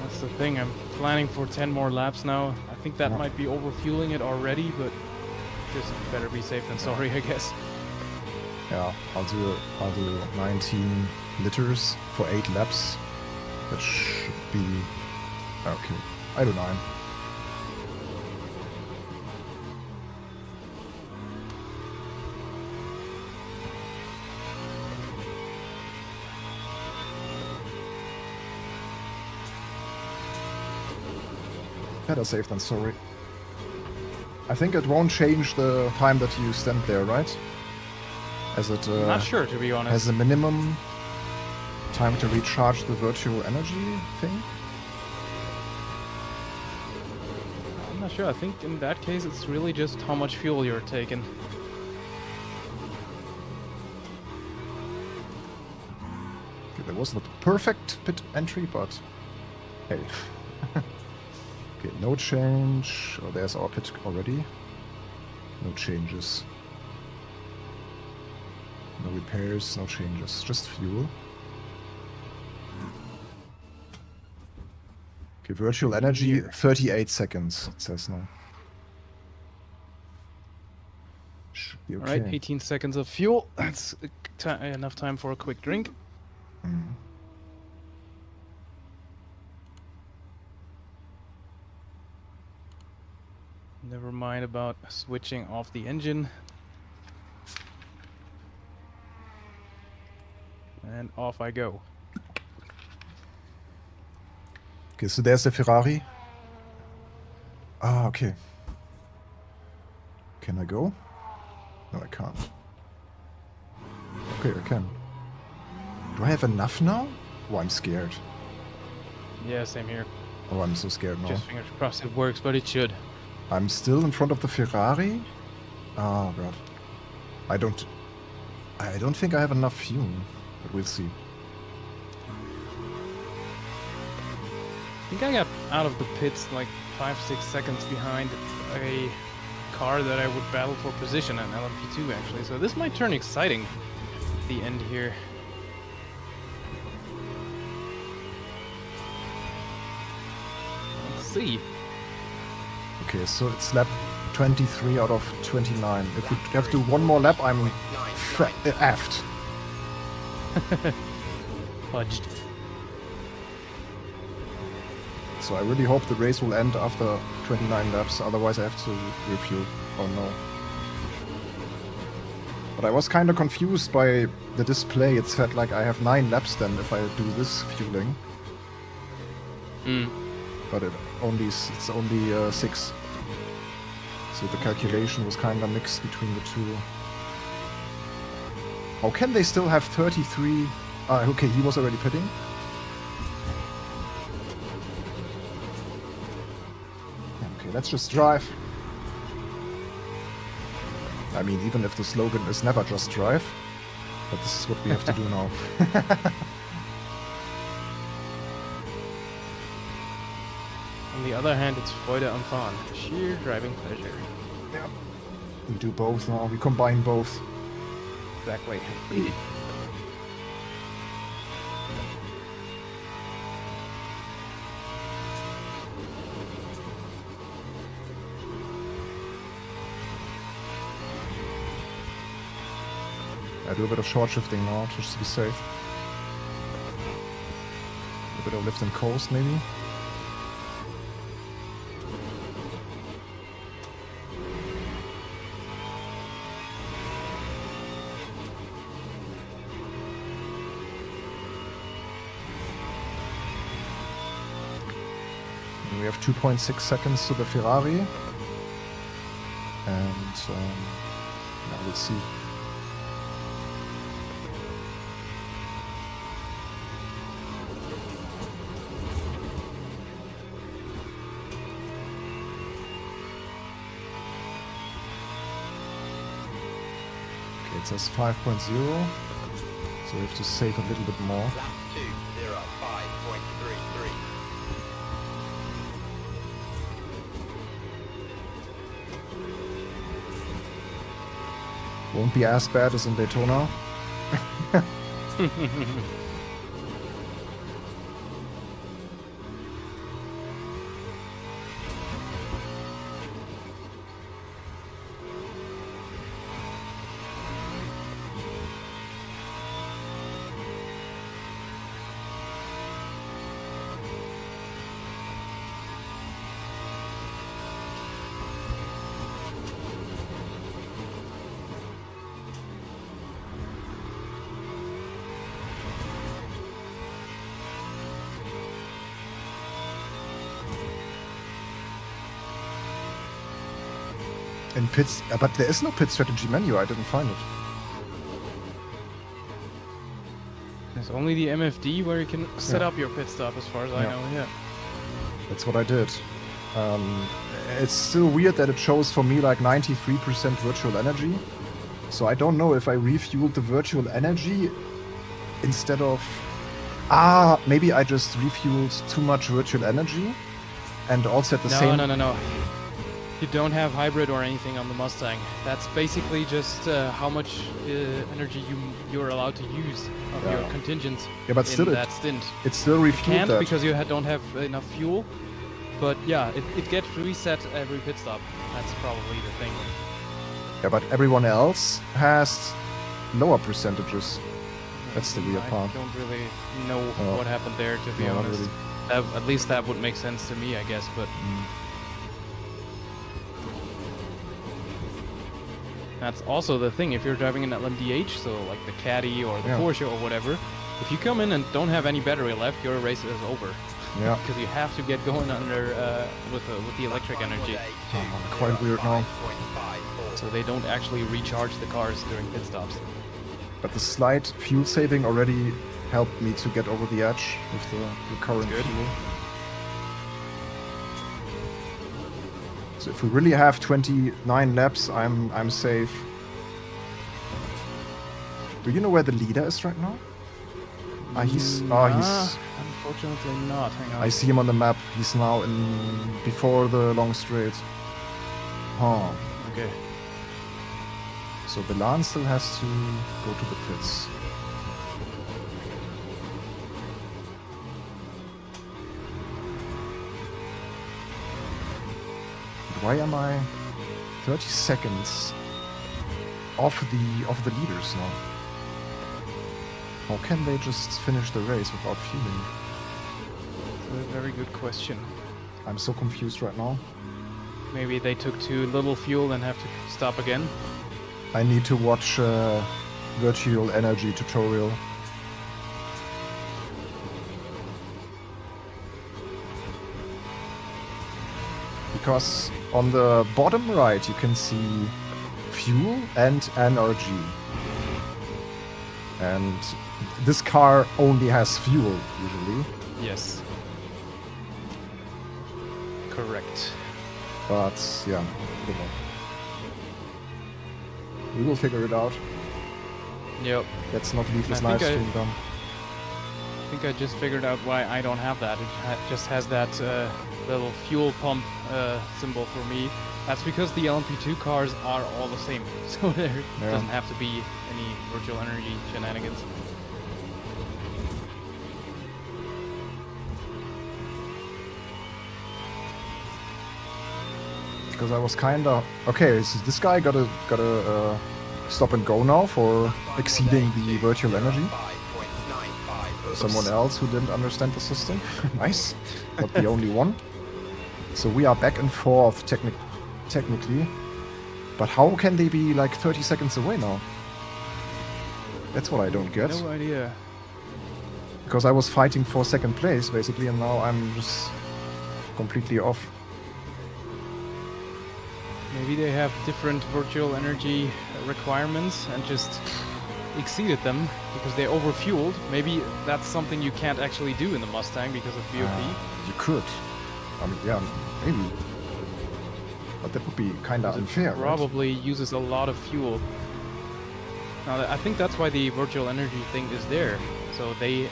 Speaker 2: That's the thing. I'm planning for 10 more laps now. I think that
Speaker 1: Yeah.
Speaker 2: might be overfueling it already, but just better be safe than sorry, I guess.
Speaker 1: Yeah, I'll do 19 liters for 8 laps. That should be... Okay, I do 9. Better safe than sorry. I think it won't change the time that you stand there, right? As it
Speaker 2: I'm not sure, to be honest.
Speaker 1: has a minimum time to recharge the virtual energy thing.
Speaker 2: I'm not sure. I think in that case, it's really just how much fuel you're taking.
Speaker 1: Okay, that wasn't a perfect pit entry, but hey. Okay, no change. Oh, there's our pit already. No changes. No repairs, no changes, just fuel. Okay, virtual energy, 38 seconds, it says now. Should be okay.
Speaker 2: Alright, 18 seconds of fuel. That's enough time for a quick drink.
Speaker 1: Mhm.
Speaker 2: Never mind about switching off the engine. And off I go.
Speaker 1: Okay, so there's the Ferrari. Ah, okay. Can I go? No, I can't. Okay, I can. Do I have enough now? Oh, I'm scared.
Speaker 2: Yeah, same here.
Speaker 1: Oh, I'm so scared now.
Speaker 2: Just fingers crossed it works, but it should.
Speaker 1: I'm still in front of the Ferrari. Oh god. I don't think I have enough fuel, but we'll see.
Speaker 2: I think I got out of the pits like 5-6 seconds behind a car that I would battle for position at LMP2 actually. So this might turn exciting at the end here. Let's see.
Speaker 1: Okay, so it's lap 23 out of 29. If we have to do one more lap, I'm effed.
Speaker 2: Fudged.
Speaker 1: So I really hope the race will end after 29 laps, otherwise I have to refuel. Oh no. But I was kind of confused by the display. It said like I have 9 laps then if I do this fueling. But it's only 6. So the calculation was kind of mixed between the two. How can they still have 33? Okay, he was already pitting. Okay, let's just drive. I mean, even if the slogan is never just drive, but this is what we have to do now.
Speaker 2: On the other hand, it's Freude am Fahren, sheer driving pleasure.
Speaker 1: Yeah. We do both now. We combine both.
Speaker 2: Exactly.
Speaker 1: I do a bit of short shifting now, just to be safe. A bit of lift and coast, maybe. And we have 2.6 seconds to the Ferrari. And yeah, we'll see. It says 5.0, so we have to save a little bit more.
Speaker 3: Lap 2:05.33.
Speaker 1: Won't be as bad as in Daytona. In pits, but there is no pit strategy menu. I didn't find it.
Speaker 2: There's only the MFD where you can set up your pit stop, as far as I know. Yeah.
Speaker 1: That's what I did. It's still weird that it shows for me like 93% virtual energy. So I don't know if I refueled the virtual energy instead of... maybe I just refueled too much virtual energy and also at the same...
Speaker 2: No. You don't have hybrid or anything on the Mustang. That's basically just how much energy you're allowed to use of your contingent
Speaker 1: but still
Speaker 2: in that stint.
Speaker 1: It's still refueled
Speaker 2: Can't
Speaker 1: that.
Speaker 2: because you don't have enough fuel. But yeah, it gets reset every pit stop. That's probably the thing.
Speaker 1: Yeah, but everyone else has lower percentages. That's the weird part.
Speaker 2: I don't really know what happened there, to be
Speaker 1: No, not
Speaker 2: honest.
Speaker 1: really.
Speaker 2: At least that would make sense to me, I guess, but... That's also the thing, if you're driving an LMDH, so like the Caddy or the Porsche or whatever, if you come in and don't have any battery left, your race is over.
Speaker 1: Yeah.
Speaker 2: Because you have to get going under with the electric energy.
Speaker 1: Quite weird now.
Speaker 2: So they don't actually recharge the cars during pit stops.
Speaker 1: But the slight fuel saving already helped me to get over the edge with the current fuel. So if we really have 29 laps, I'm safe. Do you know where the leader is right now? He's
Speaker 2: unfortunately not. Hang on.
Speaker 1: I see him on the map. He's now before the long straight.
Speaker 2: Okay.
Speaker 1: So Belan still has to go to the pits. Why am I 30 seconds off the leaders now? How can they just finish the race without fueling?
Speaker 2: A very good question.
Speaker 1: I'm so confused right now.
Speaker 2: Maybe they took too little fuel and have to stop again.
Speaker 1: I need to watch virtual energy tutorial. Because on the bottom right you can see fuel and NRG. And this car only has fuel usually.
Speaker 2: Yes. Correct.
Speaker 1: But yeah, I don't know. We will figure it out.
Speaker 2: Yep.
Speaker 1: Let's not leave this
Speaker 2: I
Speaker 1: live
Speaker 2: think
Speaker 1: stream done.
Speaker 2: think I just figured out why I don't have that. It just has that little fuel pump symbol for me. That's because the LMP2 cars are all the same, so there doesn't have to be any virtual energy shenanigans.
Speaker 1: Because I was kinda okay. So this guy got a stop and go now for exceeding the virtual energy.
Speaker 3: 5.95.
Speaker 1: Someone else who didn't understand the system. Nice. Not the only one. So we are back and forth technically. But how can they be like 30 seconds away now? That's what I don't get.
Speaker 2: No idea.
Speaker 1: Because I was fighting for second place basically, and now I'm just completely off.
Speaker 2: Maybe they have different virtual energy requirements and just exceeded them because they overfueled. Maybe that's something you can't actually do in the Mustang because of BOP.
Speaker 1: You could. I mean, yeah, maybe. But that would be kind of unfair, right?
Speaker 2: Probably uses a lot of fuel. Now, I think that's why the virtual energy thing is there. So they,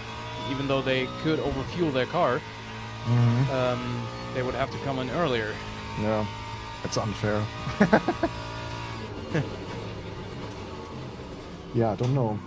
Speaker 2: even though they could overfuel their car, they would have to come in earlier.
Speaker 1: Yeah, it's unfair. Yeah, I don't know.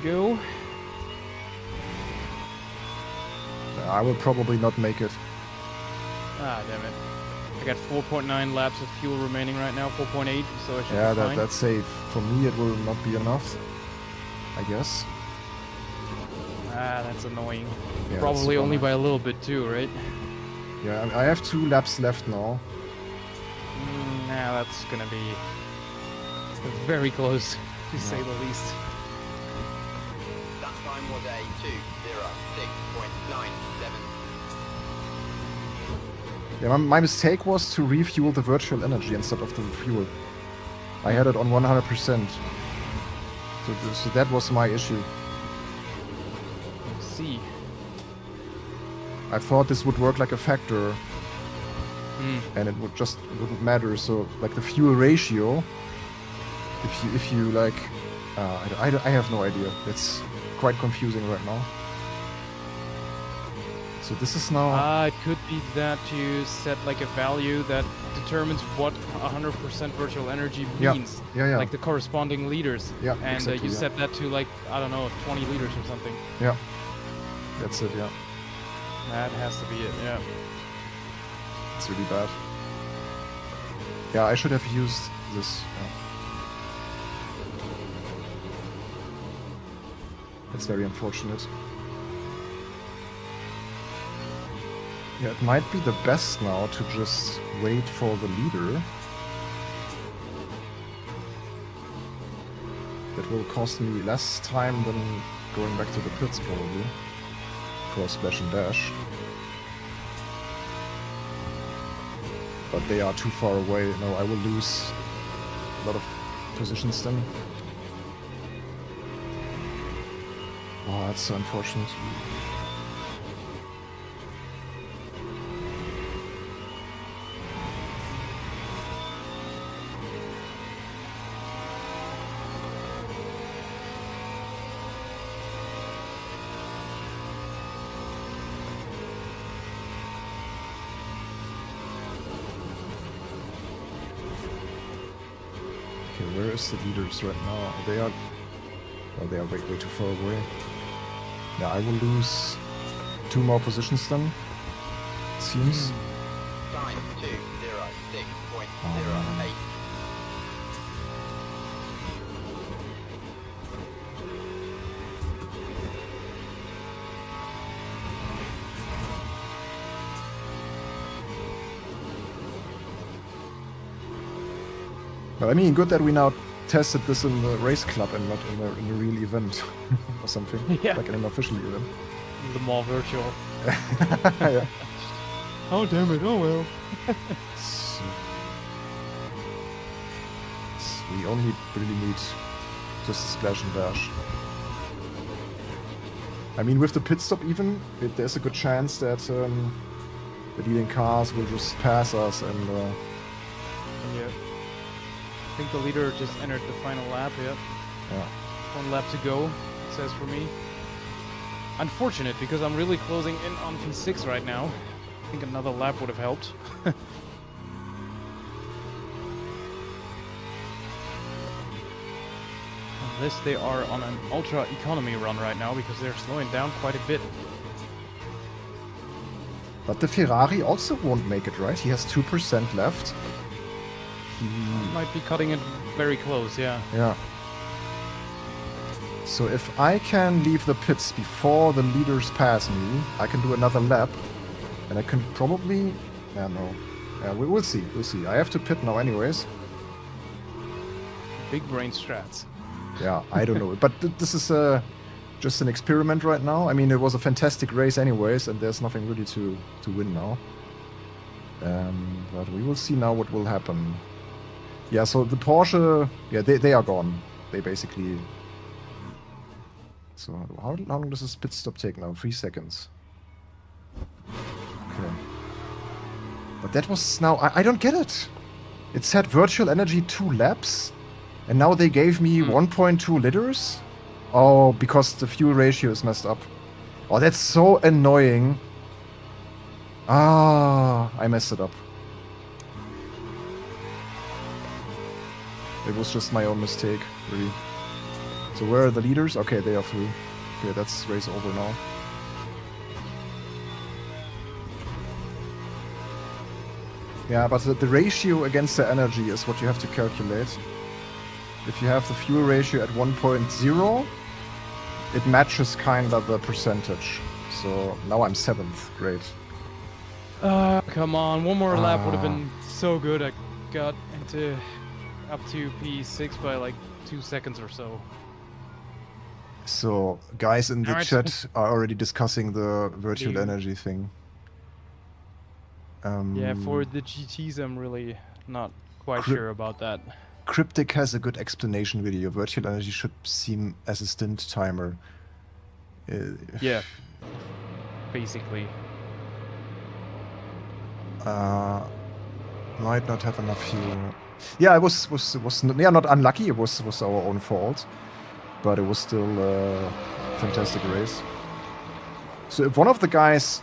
Speaker 2: Go.
Speaker 1: I will probably not make it.
Speaker 2: Ah, damn it. I got 4.9 laps of fuel remaining right now, 4.8, so I should
Speaker 1: Yeah,
Speaker 2: be fine.
Speaker 1: that's safe. For me, it will not be enough, I guess.
Speaker 2: Ah, that's annoying.
Speaker 1: Yeah,
Speaker 2: Probably
Speaker 1: that's
Speaker 2: only
Speaker 1: super
Speaker 2: by a little bit too, right?
Speaker 1: Yeah, I have 2 laps left now.
Speaker 2: Nah, that's gonna be very close, to say the least.
Speaker 3: That time was a 2:06.97.
Speaker 1: Yeah, my mistake was to refuel the virtual energy instead of the fuel. I had it on 100%. So that was my issue.
Speaker 2: Let's see.
Speaker 1: I thought this would work like a factor, and it wouldn't matter. So like the fuel ratio, if you like, I have no idea. It's quite confusing right now. So this is now.
Speaker 2: It could be that you set like a value that determines what 100% virtual energy means.
Speaker 1: Yeah.
Speaker 2: Like the corresponding liters.
Speaker 1: Yeah,
Speaker 2: And
Speaker 1: exactly,
Speaker 2: you
Speaker 1: yeah.
Speaker 2: set that to like, I don't know, 20 liters or something.
Speaker 1: Yeah. That's it. Yeah.
Speaker 2: That has to be it, yeah.
Speaker 1: It's really bad. Yeah, I should have used this. Yeah. It's very unfortunate. Yeah, it might be the best now to just wait for the leader. That will cost me less time than going back to the pits probably for a splash and dash. But they are too far away. No, I will lose a lot of positions then. Oh, that's so unfortunate. Okay, where is the leaders right now? They are... Oh, they are way too far away. Yeah, I will lose 2 more positions then. It seems.
Speaker 3: Time 2:06.08.
Speaker 1: But I mean, good that we now tested this in the race club and not in a real event or something.
Speaker 2: Yeah.
Speaker 1: Like in an official event.
Speaker 2: The more virtual.
Speaker 1: Yeah.
Speaker 2: Oh damn it! Oh well.
Speaker 1: So, we only really need just a splash and dash. I mean, with the pit stop even, there's a good chance that the leading cars will just pass us and...
Speaker 2: Yeah. I think the leader just entered the final lap. Yep.
Speaker 1: yeah.
Speaker 2: 1 lap to go. It says for me. Unfortunate because I'm really closing in on P6 right now. I think another lap would have helped. Unless they are on an ultra economy run right now because they're slowing down quite a bit.
Speaker 1: But the Ferrari also won't make it, right? He has 2% left. He...
Speaker 2: Might be cutting it very close, yeah.
Speaker 1: Yeah. So if I can leave the pits before the leaders pass me, I can do another lap. And I can probably... Yeah, no. Yeah, we'll see. We'll see. I have to pit now anyways.
Speaker 2: Big brain strats.
Speaker 1: Yeah, I don't know. But this is just an experiment right now. I mean, it was a fantastic race anyways, and there's nothing really to win now. But we will see now what will happen. Yeah, so the Porsche... Yeah, they are gone. They basically... So how long does this pit stop take now? 3 seconds. Okay. But that was now... I don't get it. It said virtual energy 2 laps. And now they gave me 1.2 liters? Oh, because the fuel ratio is messed up. Oh, that's so annoying. Ah, I messed it up. It was just my own mistake, really. So where are the leaders? Okay, they are through. Okay, that's race over now. Yeah, but the ratio against the energy is what you have to calculate. If you have the fuel ratio at 1.0, it matches kind of the percentage. So now I'm 7th. Great.
Speaker 2: Come on. One more lap would have been so good. I got into up to P6 by like 2 seconds or so.
Speaker 1: So guys in the
Speaker 2: Alright.
Speaker 1: chat are already discussing the virtual
Speaker 2: Game.
Speaker 1: energy thing.
Speaker 2: Yeah, for the GTs, I'm really not quite sure about that.
Speaker 1: Cryptic has a good explanation video. Virtual energy should seem as a stint timer.
Speaker 2: Yeah, basically.
Speaker 1: Might not have enough fuel. Yeah, it was yeah, not unlucky. It was our own fault, but it was still a fantastic race. So if one of the guys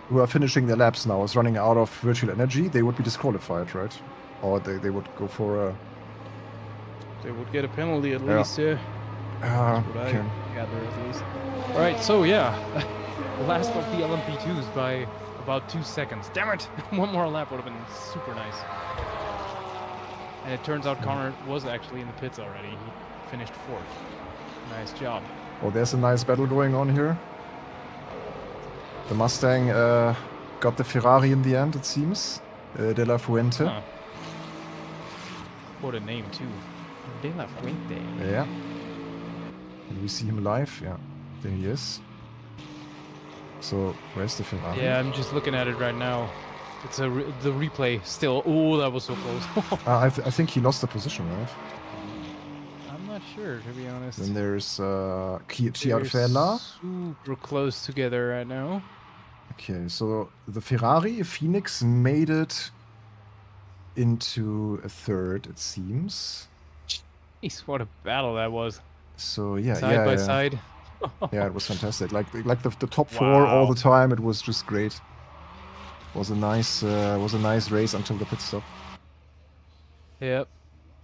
Speaker 1: who are finishing their laps now is running out of virtual energy, they would be disqualified, right? Or they would go for a...
Speaker 2: They would get a penalty at least, yeah. That's what
Speaker 1: okay.
Speaker 2: I gather at least. Alright, so yeah. Last of the LMP2s by about 2 seconds. Damn it! One more lap would have been super nice. And it turns out Connor was actually in the pits already. He finished 4th. Nice job.
Speaker 1: Oh, there's a nice battle going on here. The Mustang got the Ferrari in the end, it seems. De La Fuente.
Speaker 2: Huh. What a name, too. De La Fuente.
Speaker 1: Yeah. Can we see him live? Yeah. There he is. So, where's the Ferrari?
Speaker 2: Yeah, I'm just looking at it right now. It's the replay still. Oh, that was so close.
Speaker 1: I think he lost the position, right?
Speaker 2: I'm not sure, to be honest.
Speaker 1: Then there's
Speaker 2: They're
Speaker 1: Chiarfella.
Speaker 2: super close together right now.
Speaker 1: Okay, so the Ferrari, Phoenix made it into a 3rd, it seems.
Speaker 2: Jeez, what a battle that was.
Speaker 1: So yeah,
Speaker 2: Side by side.
Speaker 1: Yeah, it was fantastic. Like the top 4 all the time. It was just great. Was a nice race until the pit stop.
Speaker 2: Yep.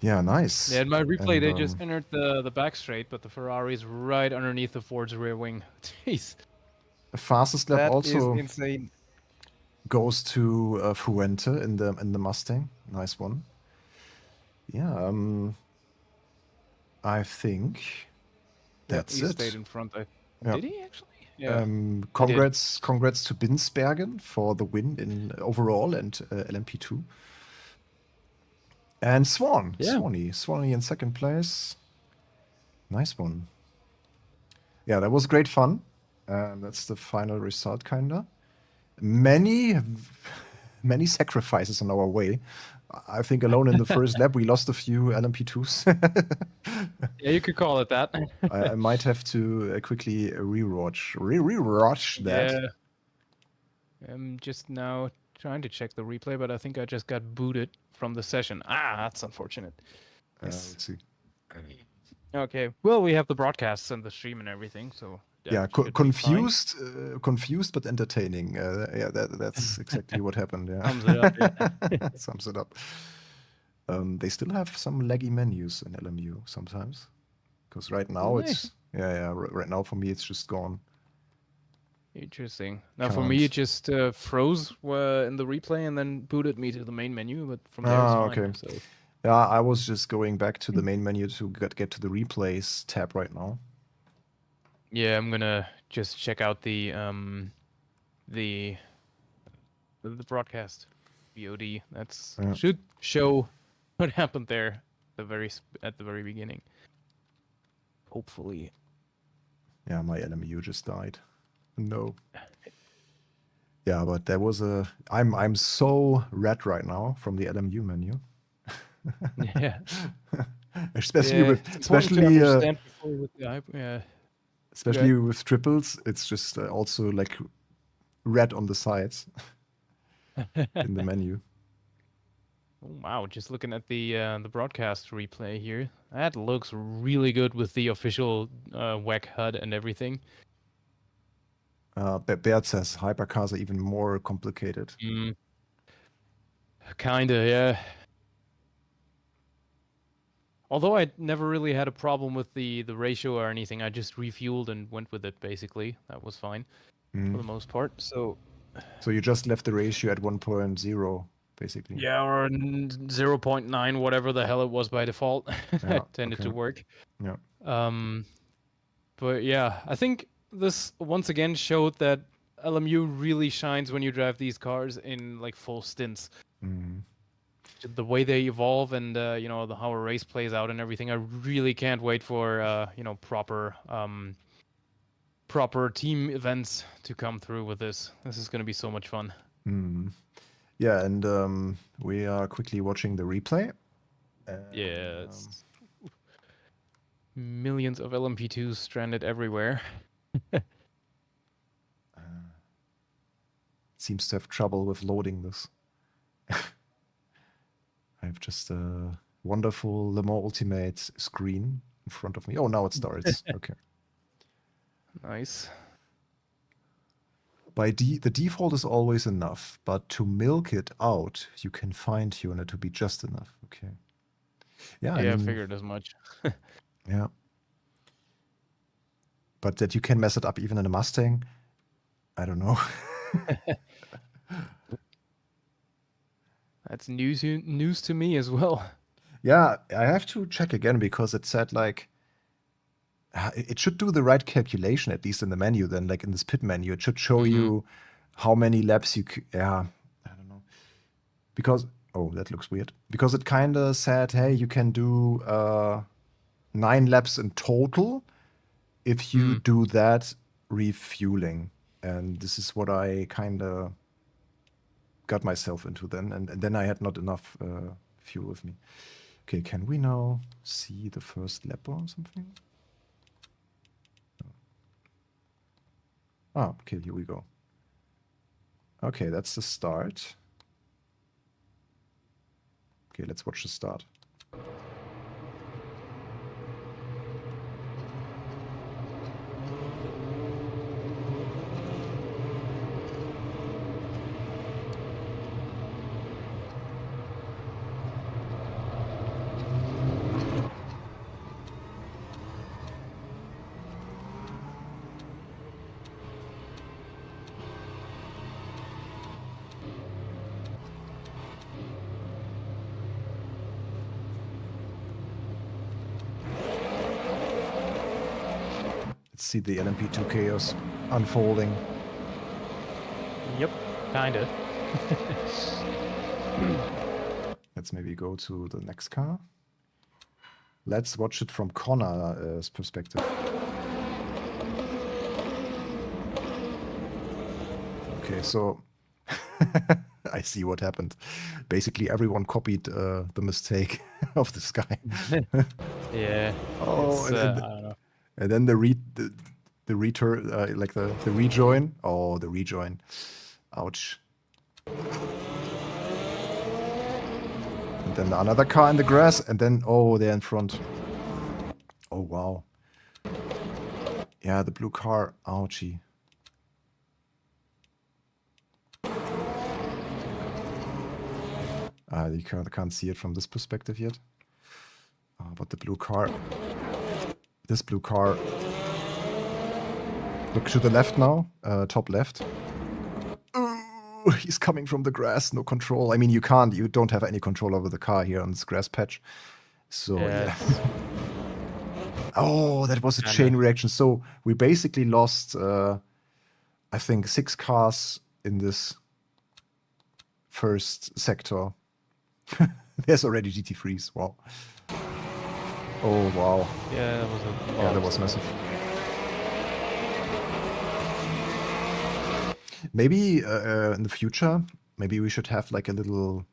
Speaker 1: Yeah, nice.
Speaker 2: Yeah, in my replay,
Speaker 1: And,
Speaker 2: they just entered the back straight, but the Ferrari's right underneath the Ford's rear wing. Jeez.
Speaker 1: the fastest lap
Speaker 2: That
Speaker 1: also
Speaker 2: is insane.
Speaker 1: goes to Fuente in the Mustang. Nice one. Yeah, I think that's
Speaker 2: he
Speaker 1: it.
Speaker 2: stayed in front.
Speaker 1: Yeah.
Speaker 2: Did he actually? Yeah.
Speaker 1: Congrats to Binsbergen for the win in overall and LMP2. And Swan.
Speaker 2: Yeah.
Speaker 1: Swanee in second place. Nice one. Yeah, that was great fun. That's the final result, kinda. Many sacrifices on our way. I think alone in the first lap we lost a few LMP2s.
Speaker 2: Yeah, you could call it that.
Speaker 1: I might have to quickly rewatch that.
Speaker 2: Yeah. I'm just now trying to check the replay, but I think I just got booted from the session. Ah, that's unfortunate. Yes.
Speaker 1: Let's see.
Speaker 2: Okay. Well, we have the broadcasts and the stream and everything, so that
Speaker 1: Yeah,
Speaker 2: should be fine.
Speaker 1: confused but entertaining. Yeah, that's exactly what happened. Yeah,
Speaker 2: Sums it up, yeah.
Speaker 1: Sums it up. They still have some laggy menus in LMU sometimes, because right now
Speaker 2: Do they?
Speaker 1: it's right now for me it's just gone.
Speaker 2: Interesting. Now, for me, it just froze in the replay and then booted me to the main menu, but from there it's fine.
Speaker 1: Okay.
Speaker 2: So.
Speaker 1: Yeah, I was just going back to the main menu to get to the replays tab right now.
Speaker 2: Yeah, I'm gonna just check out the broadcast VOD. That's should show what happened there at the very beginning. Hopefully.
Speaker 1: Yeah, my LMU just died. No. Yeah, but there was I'm so red right now from the LMU menu.
Speaker 2: Yeah.
Speaker 1: especially
Speaker 2: Yeah,
Speaker 1: with
Speaker 2: it's important to understand before with the
Speaker 1: especially with triples, it's just also like red on the sides in the menu.
Speaker 2: Oh, wow, just looking at the broadcast replay here, that looks really good with the official WEC HUD and everything.
Speaker 1: Beard says hypercars are even more complicated.
Speaker 2: Kinda, yeah. Although I never really had a problem with the ratio or anything, I just refueled and went with it, basically. That was fine for the most part, so
Speaker 1: you just left the ratio at 1.0, basically?
Speaker 2: Yeah, or 0.9, whatever the hell it was by default. That tended to work.
Speaker 1: Yeah.
Speaker 2: But yeah, I think this once again showed that LMU really shines when you drive these cars in like full stints. The way they evolve and you know, how a race plays out and everything, I really can't wait for you know, proper team events to come through with this. This is going to be so much fun.
Speaker 1: Yeah, and we are quickly watching the replay.
Speaker 2: Yeah, it's millions of LMP2s stranded everywhere.
Speaker 1: Seems to have trouble with loading this. I have just a wonderful Le Mans Ultimate screen in front of me. Oh, now it starts. Okay.
Speaker 2: Nice.
Speaker 1: The default is always enough, but to milk it out, you can fine-tune it to be just enough. Okay. Yeah,
Speaker 2: I figured as much.
Speaker 1: Yeah. But that you can mess it up even in a Mustang, I don't know.
Speaker 2: That's news to me as well.
Speaker 1: Yeah, I have to check again because it said like it should do the right calculation, at least in the menu. Then, like in this pit menu, it should show you how many laps you. Yeah, I don't know. Because that looks weird. Because it kind of said, hey, you can do 9 laps in total if you do that refueling, and this is what I kind of got myself into then, and then I had not enough fuel with me. Okay, can we now see the first lap or something? Ah, okay, here we go. Okay, that's the start. Okay, let's watch the start. See the LMP2 chaos unfolding.
Speaker 2: Yep, kinda.
Speaker 1: Let's maybe go to the next car. Let's watch it from Connor's perspective. Okay, so I see what happened. Basically, everyone copied the mistake of this guy.
Speaker 2: Yeah.
Speaker 1: Oh,
Speaker 2: It's, I don't know.
Speaker 1: and then the return, like the rejoin. Oh, the rejoin. Ouch. And then another car in the grass, and then, oh, they're in front. Oh, wow. Yeah, the blue car. Ouchie. You can't see it from this perspective yet. But the blue car. This blue car. Look to the left now. Top left. Ooh, he's coming from the grass. No control. I mean, you don't have any control over the car here on this grass patch. So, yeah. Oh, that was a chain reaction. So we basically lost, I think, 6 cars in this first sector. There's already GT3s. Wow. Oh, wow.
Speaker 2: Yeah, that was a lot.
Speaker 1: Yeah, that was massive. Maybe in the future, maybe we should have like a little,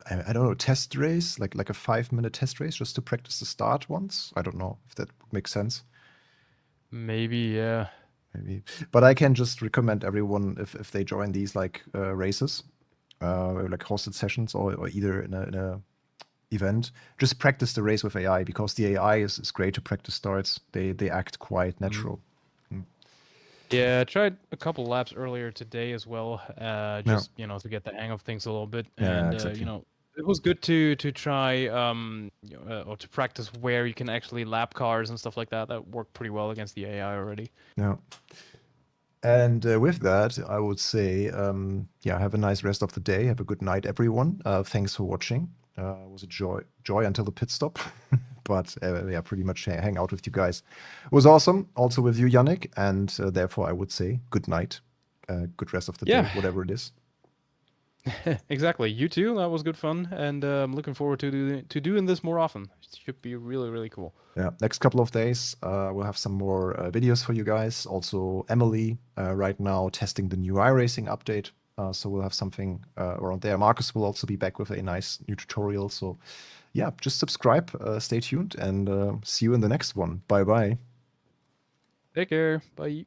Speaker 1: I don't know, test race, like a 5-minute test race just to practice the start once. I don't know if that would make sense.
Speaker 2: Maybe, yeah.
Speaker 1: Maybe. But I can just recommend everyone if they join these like races, like hosted sessions or either in a event, just practice the race with AI because the AI is great to practice starts. They act quite natural.
Speaker 2: Yeah, I tried a couple laps earlier today as well, just to get the hang of things a little bit.
Speaker 1: Yeah,
Speaker 2: And
Speaker 1: exactly.
Speaker 2: it was good to try or to practice where you can actually lap cars and stuff like that. That worked pretty well against the AI already.
Speaker 1: Yeah. And with that, I would say, have a nice rest of the day. Have a good night, everyone. Thanks for watching. It was a joy until the pit stop. But pretty much hang out with you guys. It was awesome. Also with you, Yannick. And therefore, I would say good night. Good rest of the day, whatever it is.
Speaker 2: Exactly. You too. That was good fun. And I'm looking forward to doing this more often. It should be really, really cool.
Speaker 1: Yeah, next couple of days, we'll have some more videos for you guys. Also, Emily right now testing the new iRacing update. So we'll have something around there. Marcus will also be back with a nice new tutorial. So yeah, just subscribe, stay tuned, and see you in the next one. Bye-bye.
Speaker 2: Take care. Bye.